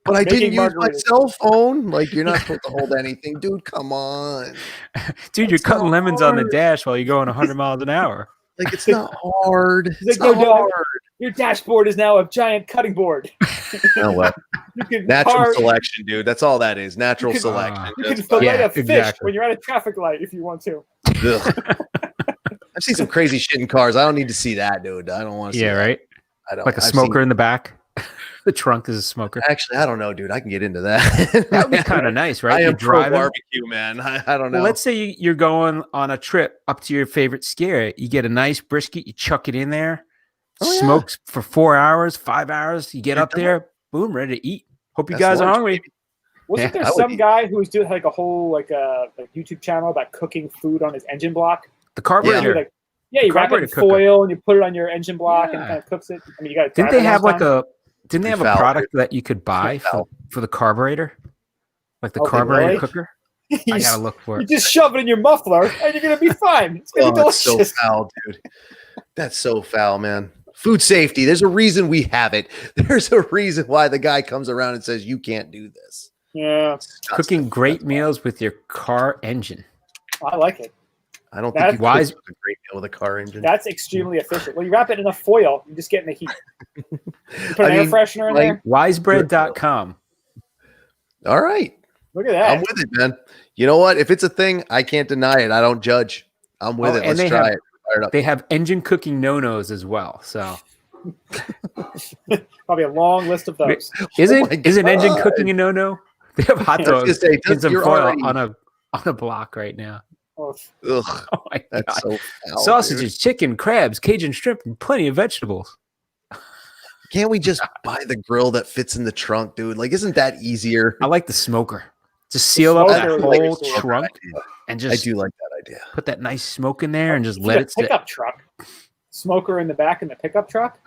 But I didn't use my cell phone. Like, you're not supposed to hold anything. Dude, come on. Dude, you're cutting lemons on the dash while you're going 100 miles an hour. Like, it's not hard. It's not hard. Your dashboard is now a giant cutting board. Oh, well. Natural selection, dude. That's all that is. Natural selection. You can fillet a fish when you're at a traffic light if you want to. I've seen some crazy shit in cars. I don't need to see that, dude. I don't want to see that. Right? I don't. Like a smoker in the back. The trunk is a smoker. Actually, I don't know, dude. I can get into that. That would be kind of nice, right? I am pro barbecue, man. I don't know. Well, let's say you're going on a trip up to your favorite skier. You get a nice brisket. You chuck it in there. Smokes for 4 hours, 5 hours. You get up there, boom, ready to eat. Hope you guys are hungry. Wasn't there some guy who was doing like a whole YouTube channel about cooking food on his engine block? The carburetor. You wrap it in foil and you put it on your engine block and it kind of cooks it. I mean, you got. Didn't they have Didn't they have a product that you could buy for the carburetor? Like the carburetor cooker? I gotta look for it. You just shove it in your muffler and you're gonna be fine. It's gonna be delicious. That's so foul, dude. That's so foul, man. Food safety. There's a reason we have it. There's a reason why the guy comes around and says you can't do this. Yeah. Cooking great meals with your car engine. I like it. I don't think you cook a great meal with a car engine. That's extremely efficient. Well, you wrap it in a foil, you just get in the heat. You put an air freshener in there. Wisebread.com. All right. Look at that. I'm with it, man. You know what? If it's a thing, I can't deny it. I don't judge. I'm with it. Let's try it. They have engine cooking no-nos as well. So probably a long list of those. Isn't engine cooking a no-no? They have hot dogs in some foil on a block right now. Ugh, oh my that's God. So foul, sausages, chicken, crabs, Cajun shrimp, and plenty of vegetables. Can't we just buy the grill that fits in the trunk, dude? Like, isn't that easier? I like the smoker. Just seal up that whole trunk and just. I do like that idea. Put that nice smoke in there and just let it sit. Pickup truck, smoker in the back in the pickup truck.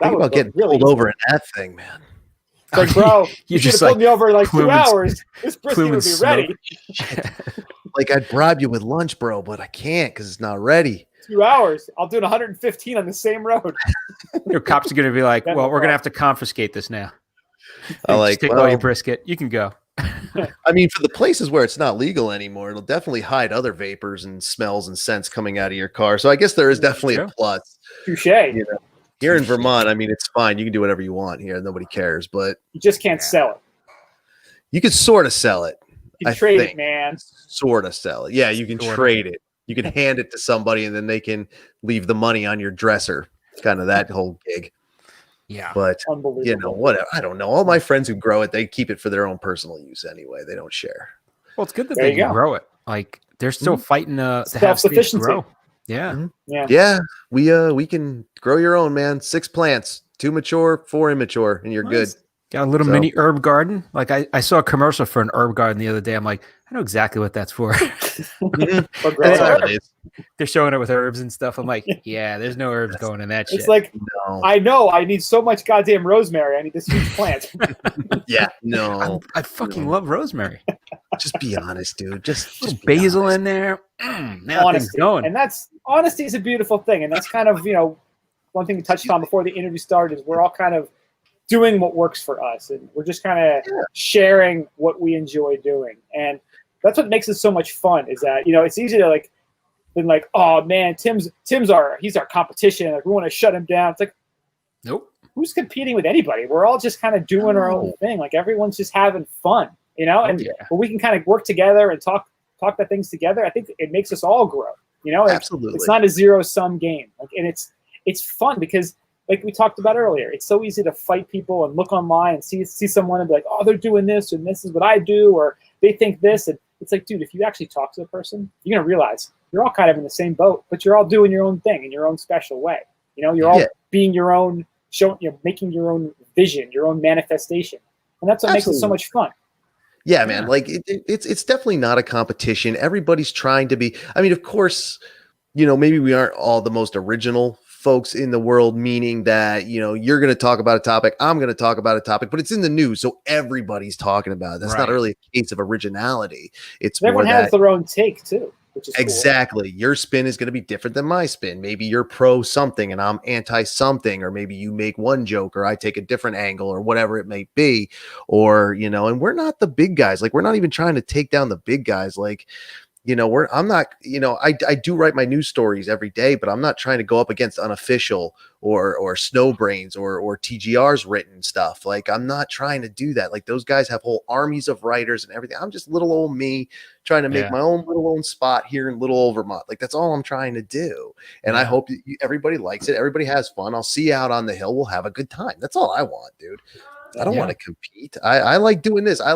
Think about getting pulled over in that thing, man. Like, bro, you should have pulled me over in like 2 hours. This brisket would be ready. Like, I'd bribe you with lunch, bro, but I can't because it's not ready. 2 hours. I'll do 115 on the same road. Your cops are going to be like, well, we're going to have to confiscate this now. Take all your brisket. You can go. I mean, for the places where it's not legal anymore, it'll definitely hide other vapors and smells and scents coming out of your car. So I guess there is definitely a plus. Touche. You know, here in Vermont, I mean, it's fine. You can do whatever you want here. Nobody cares. But you just can't sell it. You could sort of sell it. You can trade it, man. Sort of sell it. Yeah, you can trade it. You can hand it to somebody and then they can leave the money on your dresser. It's kind of that whole gig. Yeah. But, you know, whatever. I don't know. All my friends who grow it, they keep it for their own personal use anyway. They don't share. Well, it's good that they can grow it. Like, they're still fighting to have space to grow. Yeah. Mm-hmm. Yeah. We can grow your own, man. 6 plants, 2 mature, 4 immature, and you're good. Got a little mini herb garden. Like I saw a commercial for an herb garden the other day. I'm like, I know exactly what that's for. They're showing it with herbs and stuff. I'm like, yeah, there's no herbs going in that shit. It's like, I know I need so much goddamn rosemary. I need this huge plant. Yeah, no. I fucking love rosemary. Just be honest, dude. Just basil in there. Now things going. And honesty is a beautiful thing. And that's kind of, one thing we touched on before the interview started is we're all kind of doing what works for us. And we're just kind of sharing what we enjoy doing. And that's what makes it so much fun is that, it's easy to like, oh man, he's our competition. Like we want to shut him down. It's like, nope. Who's competing with anybody? We're all just kind of doing our own thing. Like everyone's just having fun, and but we can kind of work together and talk about things together. I think it makes us all grow, Absolutely. It's not a zero-sum game. And it's fun because like we talked about earlier, it's so easy to fight people and look online and see someone and be like, oh, they're doing this and this is what I do, or they think this. And it's like, dude, if you actually talk to the person, you're going to realize you're all kind of in the same boat, but you're all doing your own thing in your own special way. You're all being your own, making your own vision, your own manifestation. And that's what makes it so much fun. Yeah, man. Like it's definitely not a competition. Everybody's trying to be, I mean, of course, maybe we aren't all the most original folks in the world, meaning that, you're going to talk about a topic, I'm going to talk about a topic, but it's in the news. So everybody's talking about it. That's not really a case of originality. It's everyone has their own take too. which is exactly cool. Your spin is going to be different than my spin. Maybe you're pro something and I'm anti something, or maybe you make one joke or I take a different angle or whatever it may be. Or, and we're not the big guys. Like, we're not even trying to take down the big guys. Like, I'm not, I do write my news stories every day, but I'm not trying to go up against Unofficial or Snowbrains or TGR's written stuff. Like, I'm not trying to do that. Like, those guys have whole armies of writers and everything. I'm just little old me trying to make my own spot here in little old Vermont. Like, that's all I'm trying to do. And I hope everybody likes it. Everybody has fun. I'll see you out on the hill. We'll have a good time. That's all I want, dude. I don't want to compete. I like doing this. I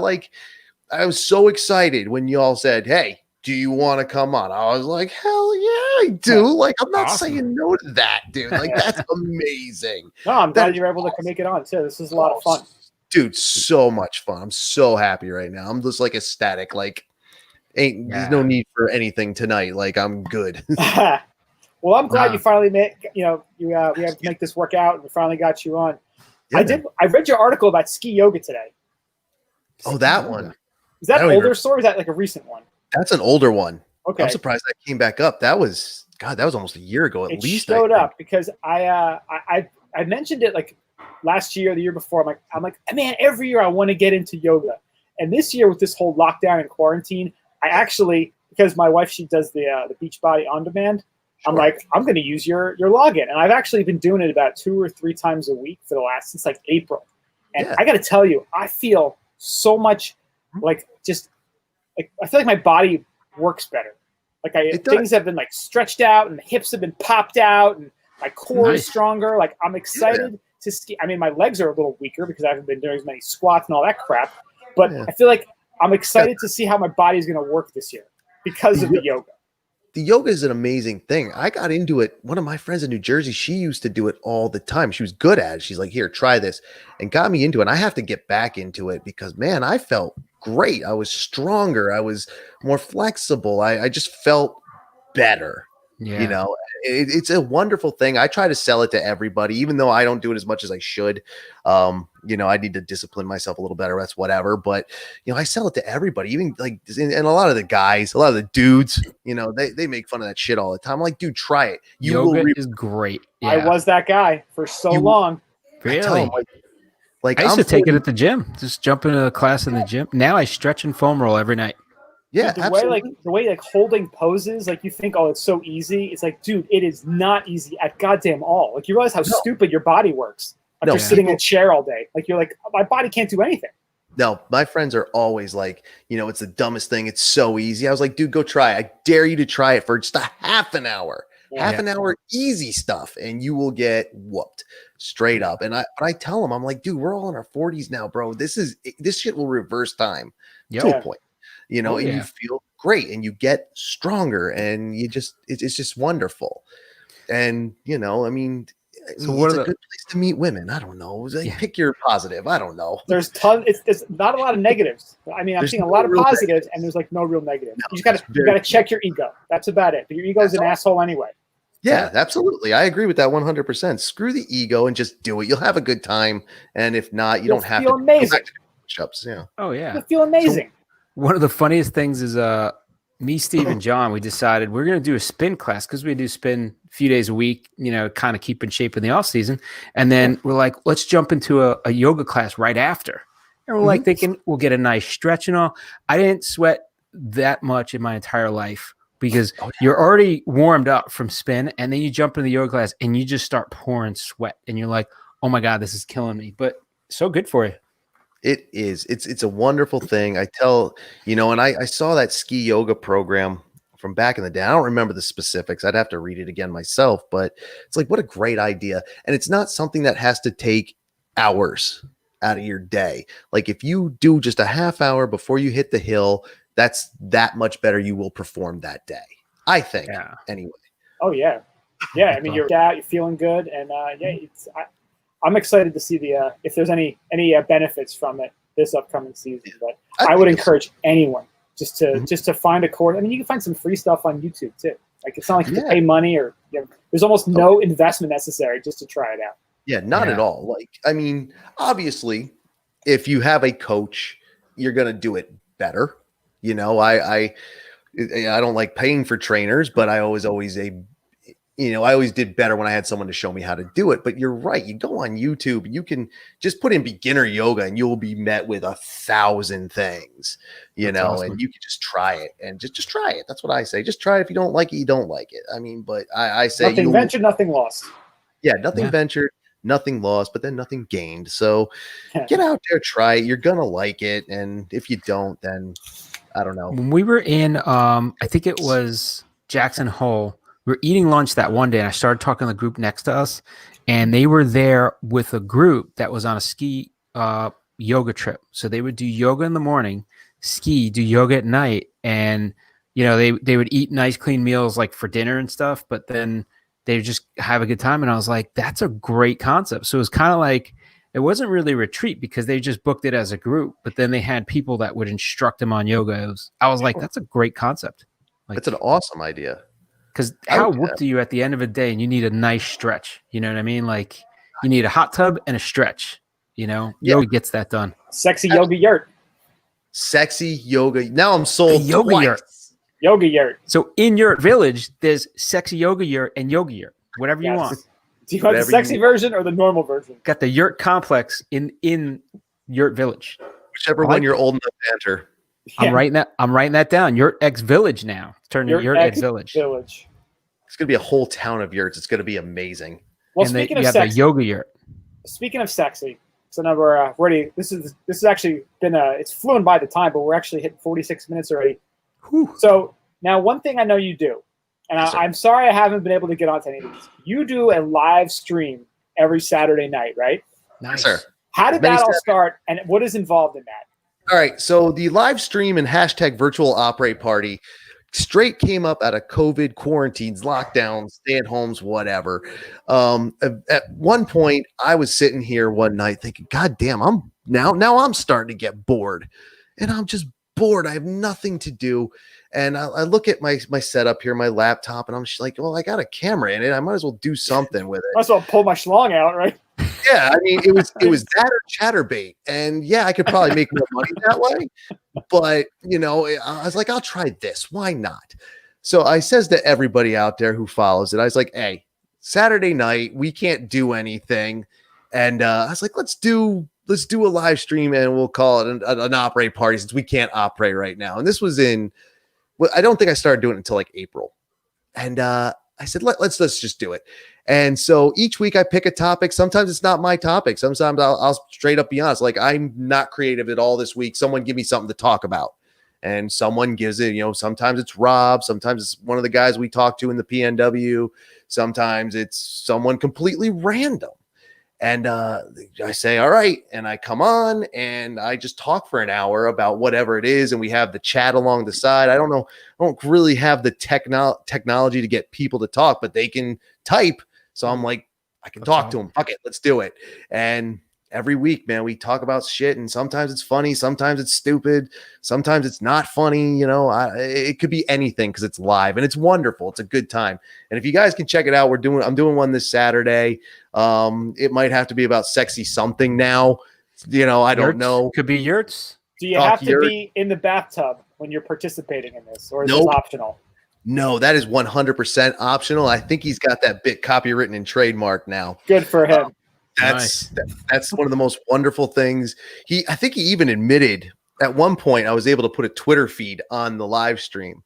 was so excited when y'all said, hey, do you want to come on? I was like, hell yeah, I do. Like, I'm not saying no to that, dude. Like, that's amazing. No, I'm glad you're able to make it on too. This is a lot of fun. Dude, so much fun. I'm so happy right now. I'm just like ecstatic. Like, there's no need for anything tonight. Like, I'm good. Well, I'm glad you finally made, we have to make this work out and we finally got you on. Yeah. I read your article about ski yoga today. Oh, that one. Is that an older story or is that like a recent one? That's an older one. Okay. I'm surprised that came back up. That was almost a year ago at least. It showed up because I mentioned it like last year, the year before. I'm like, man, every year I want to get into yoga. And this year with this whole lockdown and quarantine, I actually, because my wife, she does the Beachbody On Demand, I'm like, I'm going to use your login. And I've actually been doing it about 2 or 3 times a week since like April. And I got to tell you, I feel so much like I feel like my body works better. Like things have been like stretched out and the hips have been popped out and my core is stronger. Like, I'm excited to ski. I mean, my legs are a little weaker because I haven't been doing as many squats and all that crap. But I feel like I'm excited to see how my body is going to work this year because of the yoga. The yoga is an amazing thing. I got into it. One of my friends in New Jersey, she used to do it all the time. She was good at it. She's like, here, try this, and got me into it. And I have to get back into it because, man, I felt great. I was stronger. I was more flexible. I just felt better. Yeah. It's a wonderful thing. I try to sell it to everybody, even though I don't do it as much as I should. I need to discipline myself a little better. That's whatever. But, I sell it to everybody, even like, and a lot of the guys, a lot of the dudes, they make fun of that shit all the time. I'm like, dude, try it. Yoga is great. Yeah. I was that guy for so long. Really? I used to take it at the gym, just jump into a class in the gym. Now I stretch and foam roll every night. Yeah, dude, the way holding poses, like you think, oh, it's so easy. It's like, dude, it is not easy at goddamn all. Like, you realize how stupid your body works after sitting in a chair all day. Like, you're like, my body can't do anything. No, my friends are always like, it's the dumbest thing. It's so easy. I was like, dude, go try it. I dare you to try it for just a half an hour. Half an hour, easy stuff, and you will get whooped straight up. And I tell them, I'm like, dude, we're all in our 40s now, bro. This shit will reverse time to a point. And you feel great and you get stronger and it's just wonderful. And, I mean, so it's a good place to meet women. I don't know. Pick your positive. I don't know. There's tons. It's not a lot of negatives. I mean, I'm seeing a lot of positives and there's like no real negatives. No, you got to check your ego. That's about it. But your ego is an asshole anyway. Yeah, absolutely. I agree with that 100%. Screw the ego and just do it. You'll have a good time. And if not, you'll don't have to amazing. Go back to push-ups. Yeah. Oh yeah. You'll feel amazing. So, one of the funniest things is me, Steve, and John, we decided we're going to do a spin class because we do spin a few days a week, kind of keep in shape in the off season. And then we're like, let's jump into a yoga class right after. And we're like thinking we'll get a nice stretch and all. I didn't sweat that much in my entire life because you're already warmed up from spin. And then you jump into the yoga class and you just start pouring sweat. And you're like, oh my God, this is killing me. But so good for you. It is. It's a wonderful thing. I tell, and I saw that ski yoga program from back in the day. I don't remember the specifics. I'd have to read it again myself, but it's like, what a great idea. And it's not something that has to take hours out of your day. Like, if you do just a half hour before you hit the hill, that's that much better you will perform that day, I think. Anyway. Oh yeah. Yeah. I mean, you're out, you're feeling good. And I'm excited to see if there's any benefits from it this upcoming season. But I would encourage anyone just to find a course. I mean, you can find some free stuff on YouTube too. Like, it's not like you have to pay money or there's almost no investment necessary just to try it out. Yeah, not at all. Like, I mean, obviously, if you have a coach, you're gonna do it better. I don't like paying for trainers, but I always I always did better when I had someone to show me how to do it. But you're right. You go on YouTube, you can just put in beginner yoga and you'll be met with 1,000 things, awesome. And you can just try it and just try it. That's what I say. Just try it. If you don't like it, you don't like it. I mean, but I say nothing ventured, nothing lost. Yeah. Nothing ventured, nothing lost, but then nothing gained. So get out there, try it. You're going to like it. And if you don't, then I don't know. When we were in, I think it was Jackson Hole, we were eating lunch that one day and I started talking to the group next to us and they were there with a group that was on a ski yoga trip. So they would do yoga in the morning, do yoga at night. And, they would eat nice, clean meals like for dinner and stuff, but then they would just have a good time. And I was like, that's a great concept. So it was kind of like, it wasn't really a retreat because they just booked it as a group, but then they had people that would instruct them on yoga. I was like, that's a great concept. Like, that's an awesome idea. Because how whooped are you at the end of a day and you need a nice stretch? You know what I mean? Like you need a hot tub and a stretch, yoga gets that done. Sexy yoga yurt. Sexy yoga. Now I'm sold. Yoga yurt. Yoga yurt. So in Yurt Village, there's sexy yoga yurt and yoga yurt, whatever you want. Do you want the sexy version or the normal version? Got the yurt complex in Yurt Village. Whichever one you're old enough to enter. Yeah. I'm writing that down. Yurt X Village now. It's turning Yurt X Village. It's gonna be a whole town of yurts. It's gonna be amazing. Well, and speaking of sexy, the yoga yurt. Speaking of sexy, so now we're already. This has actually been it's flown by the time, but we're actually hitting 46 minutes already. Whew. So now one thing I know you do, and I'm sorry I haven't been able to get onto any of these. You do a live stream every Saturday night, right? Nice, sir. How did that all start, and what is involved in that? All right, so the live stream and hashtag virtual operate party straight came up out of COVID quarantines, lockdowns, stay-at-homes, whatever. At one point, I was sitting here one night thinking, God damn, I'm starting to get bored. And I'm just bored. I have nothing to do. And I look at my setup here, my laptop, and I'm just like, well, I got a camera in it. I might as well do something with it. Might as well pull my schlong out, right? Yeah, I mean, it was that or ChatterBait. And yeah, I could probably make more money that way. But, I was like, I'll try this. Why not? So I says to everybody out there who follows it, I was like, hey, Saturday night, we can't do anything. And I was like, let's do a live stream and we'll call it an operate party since we can't operate right now. And this was I don't think I started doing it until like April. And I said, let's just do it. And so each week I pick a topic. Sometimes it's not my topic. Sometimes I'll straight up be honest. Like, I'm not creative at all this week. Someone give me something to talk about. And someone gives it, sometimes it's Rob. Sometimes it's one of the guys we talk to in the PNW. Sometimes it's someone completely random. And I say, all right. And I come on and I just talk for an hour about whatever it is. And we have the chat along the side. I don't really have the technology to get people to talk, but they can type. So I'm like, I can talk to them. Fuck it. Let's do it. And every week, man, we talk about shit. And sometimes it's funny. Sometimes it's stupid. Sometimes it's not funny. It could be anything because it's live and it's wonderful. It's a good time. And if you guys can check it out, I'm doing one this Saturday. It might have to be about sexy something now. I don't know. Could be yurts. Do you have to be in the bathtub when you're participating in this, or is this optional? No, that is 100% optional. I think he's got that bit copywritten and trademarked now. Good for him. That's one of the most wonderful things. I think he even admitted at one point I was able to put a Twitter feed on the live stream,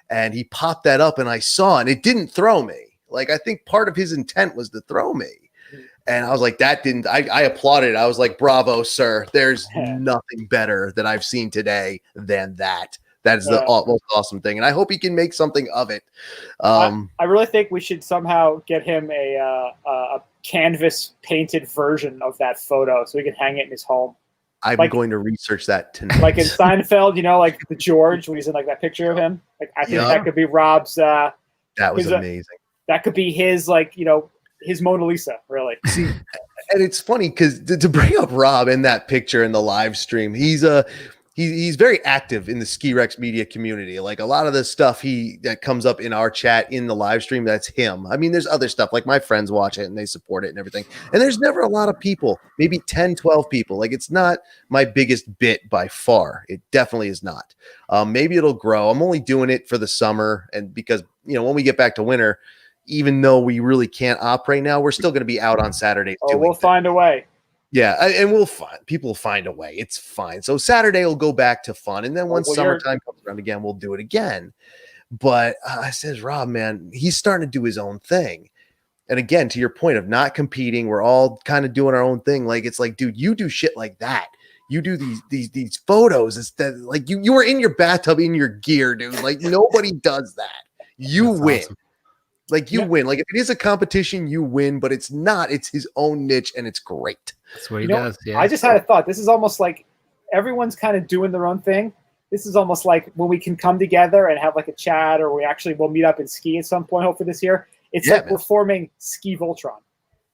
and he popped that up, and I saw, and it didn't throw me. Like, I think part of his intent was to throw me. And I was like, I applauded. I was like, bravo, sir. There's nothing better that I've seen today than that. That is the most awesome thing. And I hope he can make something of it. I really think we should somehow get him a canvas painted version of that photo so we can hang it in his home. I'm going to research that tonight. Like in Seinfeld, like the George, when he's in like that picture of him. Like, I think that could be Rob's. That was amazing. That could be his, his Mona Lisa, really. See, and it's funny because to bring up Rob in that picture in the live stream, he's he's very active in the Ski Rex Media community. Like a lot of the stuff that comes up in our chat in the live stream, that's him. I mean, there's other stuff like my friends watch it and they support it and everything. And there's never a lot of people, maybe 10, 12 people. Like it's not my biggest bit by far. It definitely is not. Maybe it'll grow. I'm only doing it for the summer. And because, when we get back to winter, even though we really can't operate now, we're still going to be out on Saturdays. We'll find a way. Yeah, and people will find a way. It's fine. So Saturday will go back to fun, and then once summertime comes around again, we'll do it again. But I says, Rob, man, he's starting to do his own thing. And again, to your point of not competing, we're all kind of doing our own thing. Like it's like, dude, you do shit like that. You do these photos. It's that like you were in your bathtub in your gear, dude. Like nobody does that. You That's win. Awesome. Like you win. Like if it is a competition, you win, but it's not. It's his own niche, and it's great. That's what he does. Yeah. I just had a thought. This is almost like everyone's kind of doing their own thing. This is almost like when we can come together and have like a chat, or we'll meet up and ski at some point, hopefully this year. It's like we're forming Ski Voltron.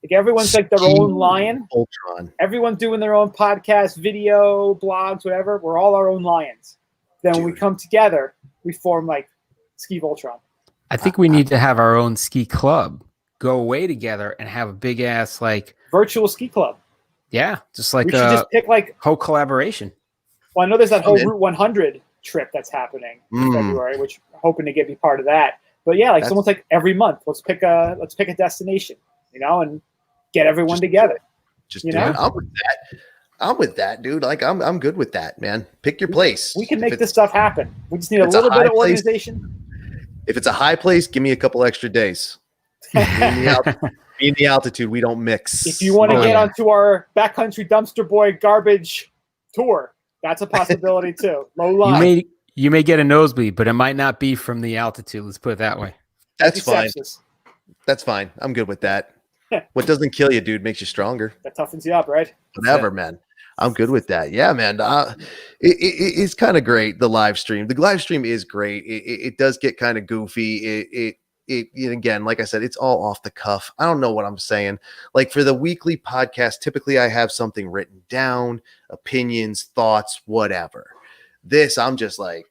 Like everyone's like their own lion. Voltron. Everyone's doing their own podcast, video, blogs, whatever. We're all our own lions. Then when we come together, we form like Ski Voltron. I think we need to have our own ski club, go away together and have a big ass like virtual ski club. Yeah, just like we should just pick like whole collaboration. Well, I know there's that whole Route 100 trip that's happening in February, which I'm hoping to be part of that. But yeah, like someone's like every month, let's pick a destination, and get everyone together. Just I'm with that, dude. Like I'm good with that, man. Pick your place. We can make this stuff happen. We just need a little bit of organization. If it's a high place, give me a couple extra days. Be in the altitude, we don't mix. If you want to get onto our backcountry dumpster boy garbage tour, that's a possibility too. Low line. You may get a nosebleed, but it might not be from the altitude. Let's put it that way. That's fine. That's fine. I'm good with that. What doesn't kill you, dude, makes you stronger. That toughens you up, right? Whatever, man. I'm good with that. Yeah, man. It's kind of great. The live stream is great. It does get kind of goofy. It again, like I said, it's all off the cuff. I don't know what I'm saying. Like for the weekly podcast, typically I have something written down, opinions, thoughts, whatever. This, I'm just like,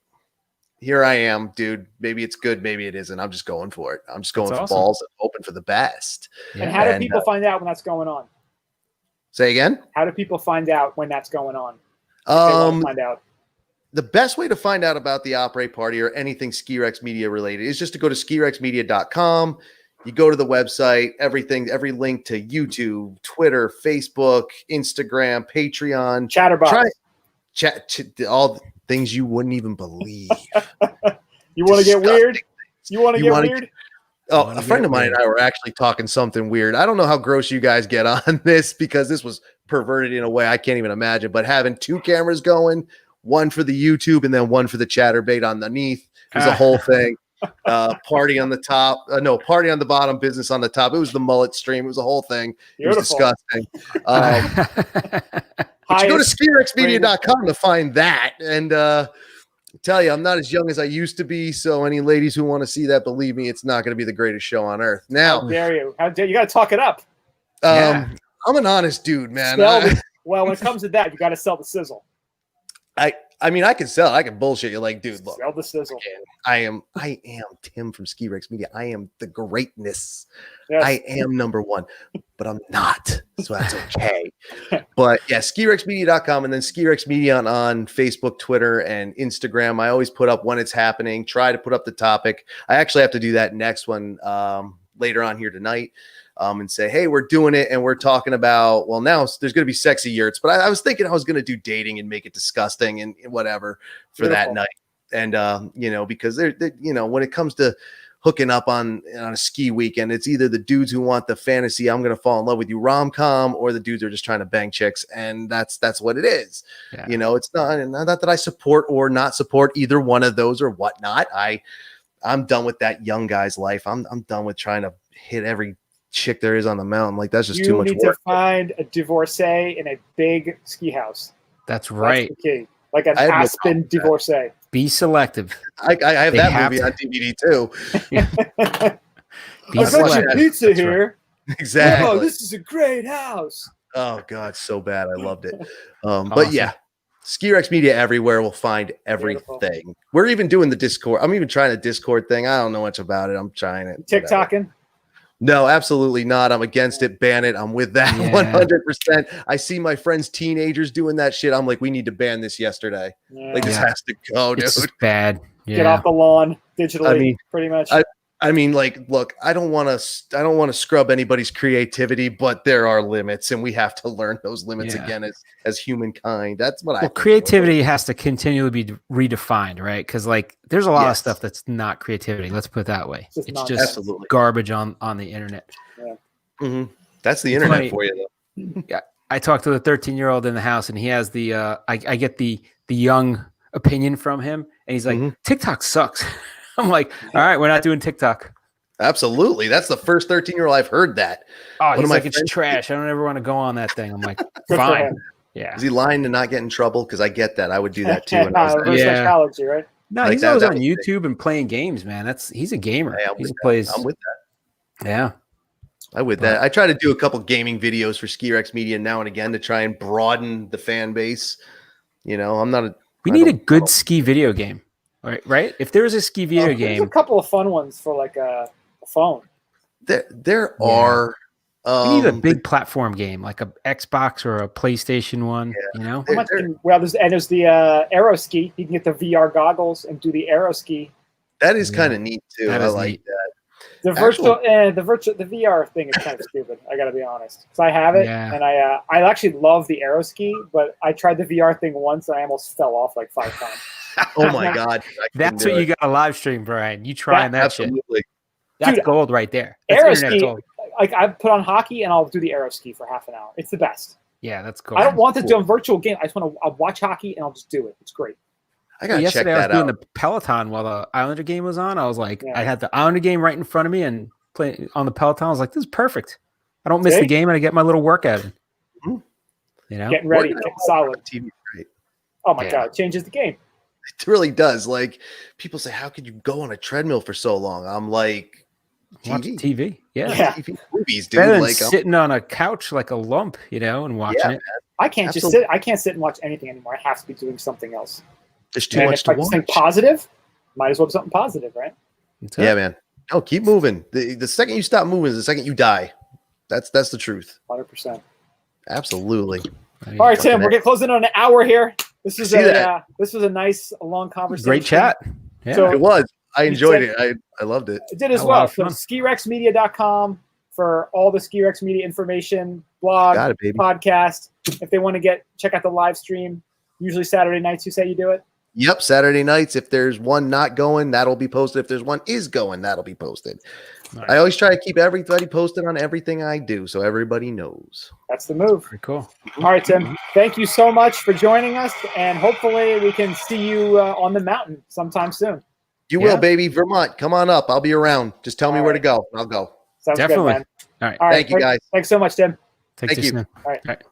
here I am, dude. Maybe it's good, maybe it isn't. I'm just going for it. I'm just going for balls and hoping for the best. Yeah. And how do people find out when that's going on? Say again? How do people find out when that's going on? Find out. The best way to find out about the Operate Party or anything Ski Rex Media related is just to go to skirexmedia.com. You go to the website, every link to YouTube, Twitter, Facebook, Instagram, Patreon, Chatterbox, all things you wouldn't even believe. You want to get weird? You want to get weird? Oh, a friend of mine and I were actually talking something weird. I don't know how gross you guys get on this because this was perverted in a way I can't even imagine, but having two cameras going, one for the YouTube and then one for the Chatterbait underneath was a whole thing. Party on the top. Party on the bottom, business on the top. It was the mullet stream. It was a whole thing. Beautiful. It was disgusting. But you go to skirexmedia.com to find that. And tell you, I'm not as young as I used to be. So any ladies who want to see that, believe me, it's not going to be the greatest show on earth. Now, how dare you? How dare you? Got to talk it up. I'm an honest dude, man. Well, when it comes to that, you got to sell the sizzle. I mean, I can sell it. I can bullshit you like, dude, look. Sell the sizzle. I am Tim from Ski Rex Media. I am the greatness. Yes. I am number one, but I'm not. So that's okay. But yeah, skirexmedia.com and then Ski Rex Media on Facebook, Twitter, and Instagram. I always put up when it's happening. Try to put up the topic. I actually have to do that next one later on here tonight. And say, hey, we're doing it, and we're talking about, well, now there's going to be sexy yurts, but I was thinking I was going to do dating and make it disgusting and whatever for that night. And, because they're when it comes to hooking up on a ski weekend, it's either the dudes who want the fantasy, I'm going to fall in love with you rom-com, or the dudes who are just trying to bang chicks. And that's what it is. Yeah. It's not that I support or not support either one of those or whatnot. I'm done with that young guy's life. I'm done with trying to hit every chick there is on the mountain. Like that's just too much work. You need to find a divorcee in a big ski house. That's right. That's the key. Like an Aspen divorcee. Be selective. I have that movie on DVD too. I got your pizza here. Right. Exactly. Oh, this is a great house. Oh God, so bad. I loved it. Awesome. But yeah, Ski Rex Media everywhere will find everything. Beautiful. We're even doing the Discord. I'm even trying a Discord thing. I don't know much about it. I'm trying it. TikToking? No, absolutely not. I'm against it. Ban it. I'm with that 100%. I see my friends, teenagers doing that shit. I'm like, we need to ban this yesterday. Yeah. Like, this has to go, dude. It's bad. Yeah. Get off the lawn digitally, pretty much. I mean, like, look, I don't want to scrub anybody's creativity, but there are limits, and we have to learn those limits again as humankind. That's what creativity has to continually be redefined, right? Because like, there's a lot of stuff that's not creativity. Let's put it that way. It's just absolutely garbage on the internet. Yeah. Mm-hmm. That's the internet for you, though. Yeah, I talked to the 13-year-old in the house, and he has the I get the young opinion from him, and he's like, TikTok sucks. I'm like, all right, we're not doing TikTok. Absolutely. That's the first 13-year-old I've heard that. Oh, he's like, it's trash. I don't ever want to go on that thing. I'm like, fine. Yeah. Is he lying to not get in trouble? Because I get that. I would do that too. Psychology, right? No, he's always on YouTube and playing games, man. He's a gamer. I'm with that. Yeah. I'm with that. I try to do a couple gaming videos for Ski Rex Media now and again to try and broaden the fan base. You know, we need a good ski video game. Right? If there was a ski video game, there's a couple of fun ones for like a phone. There are. We need a big platform game, like a Xbox or a PlayStation one. You know, there's the Aero Ski. You can get the VR goggles and do the Aero Ski. That is kind of neat too. I like that. The VR thing is kind of stupid. I got to be honest, because I have it and I actually love the Aero Ski, but I tried the VR thing once and I almost fell off like 5 times. Oh my God. That's what you got to live stream, Brian. You trying that absolutely. Shit. That's gold right there. Aero Ski, like I put on hockey and I'll do the Aero Ski for half an hour. It's the best. Yeah, that's cool. I don't want to do a virtual game. I just want to watch hockey and I'll just do it. It's great. I got to check that out. Yesterday I was doing the Peloton while the Islander game was on. I was like, I had the Islander game right in front of me and play on the Peloton. I was like, this is perfect. I don't miss the game and I get my little workout in. Mm-hmm. You know, getting ready, getting solid. TV, right? Oh my God, it changes the game. It really does. Like, people say, how could you go on a treadmill for so long? I'm like, TV. Yeah. TV movies, dude. Better than sitting on a couch like a lump, you know, and watching it. Man. I can't just sit. I can't sit and watch anything anymore. I have to be doing something else. There's too much to watch. Think positive, might as well do something positive, right? Yeah, man. No, keep moving. The second you stop moving is the second you die. That's the truth. 100%. Absolutely. All right, Tim, we're getting close in on an hour here. This was a nice long conversation. Great chat. Yeah. So, it was. I enjoyed it. I loved it. I did as well. So skirexmedia.com for all the Ski Rex Media information, blog, podcast. If they want to check out the live stream, usually Saturday nights, you say you do it? Yep, Saturday nights. If there's one not going, that'll be posted. If there's one is going, that'll be posted. Nice. I always try to keep everybody posted on everything I do so everybody knows. That's the move. Pretty cool. All right, Tim. Thank you so much for joining us, and hopefully we can see you on the mountain sometime soon. You will, baby. Vermont, come on up. I'll be around. Just tell me where to go, and I'll go. Sounds good, man. All right. Thank you, guys. Thanks so much, Tim. Thank you. All right.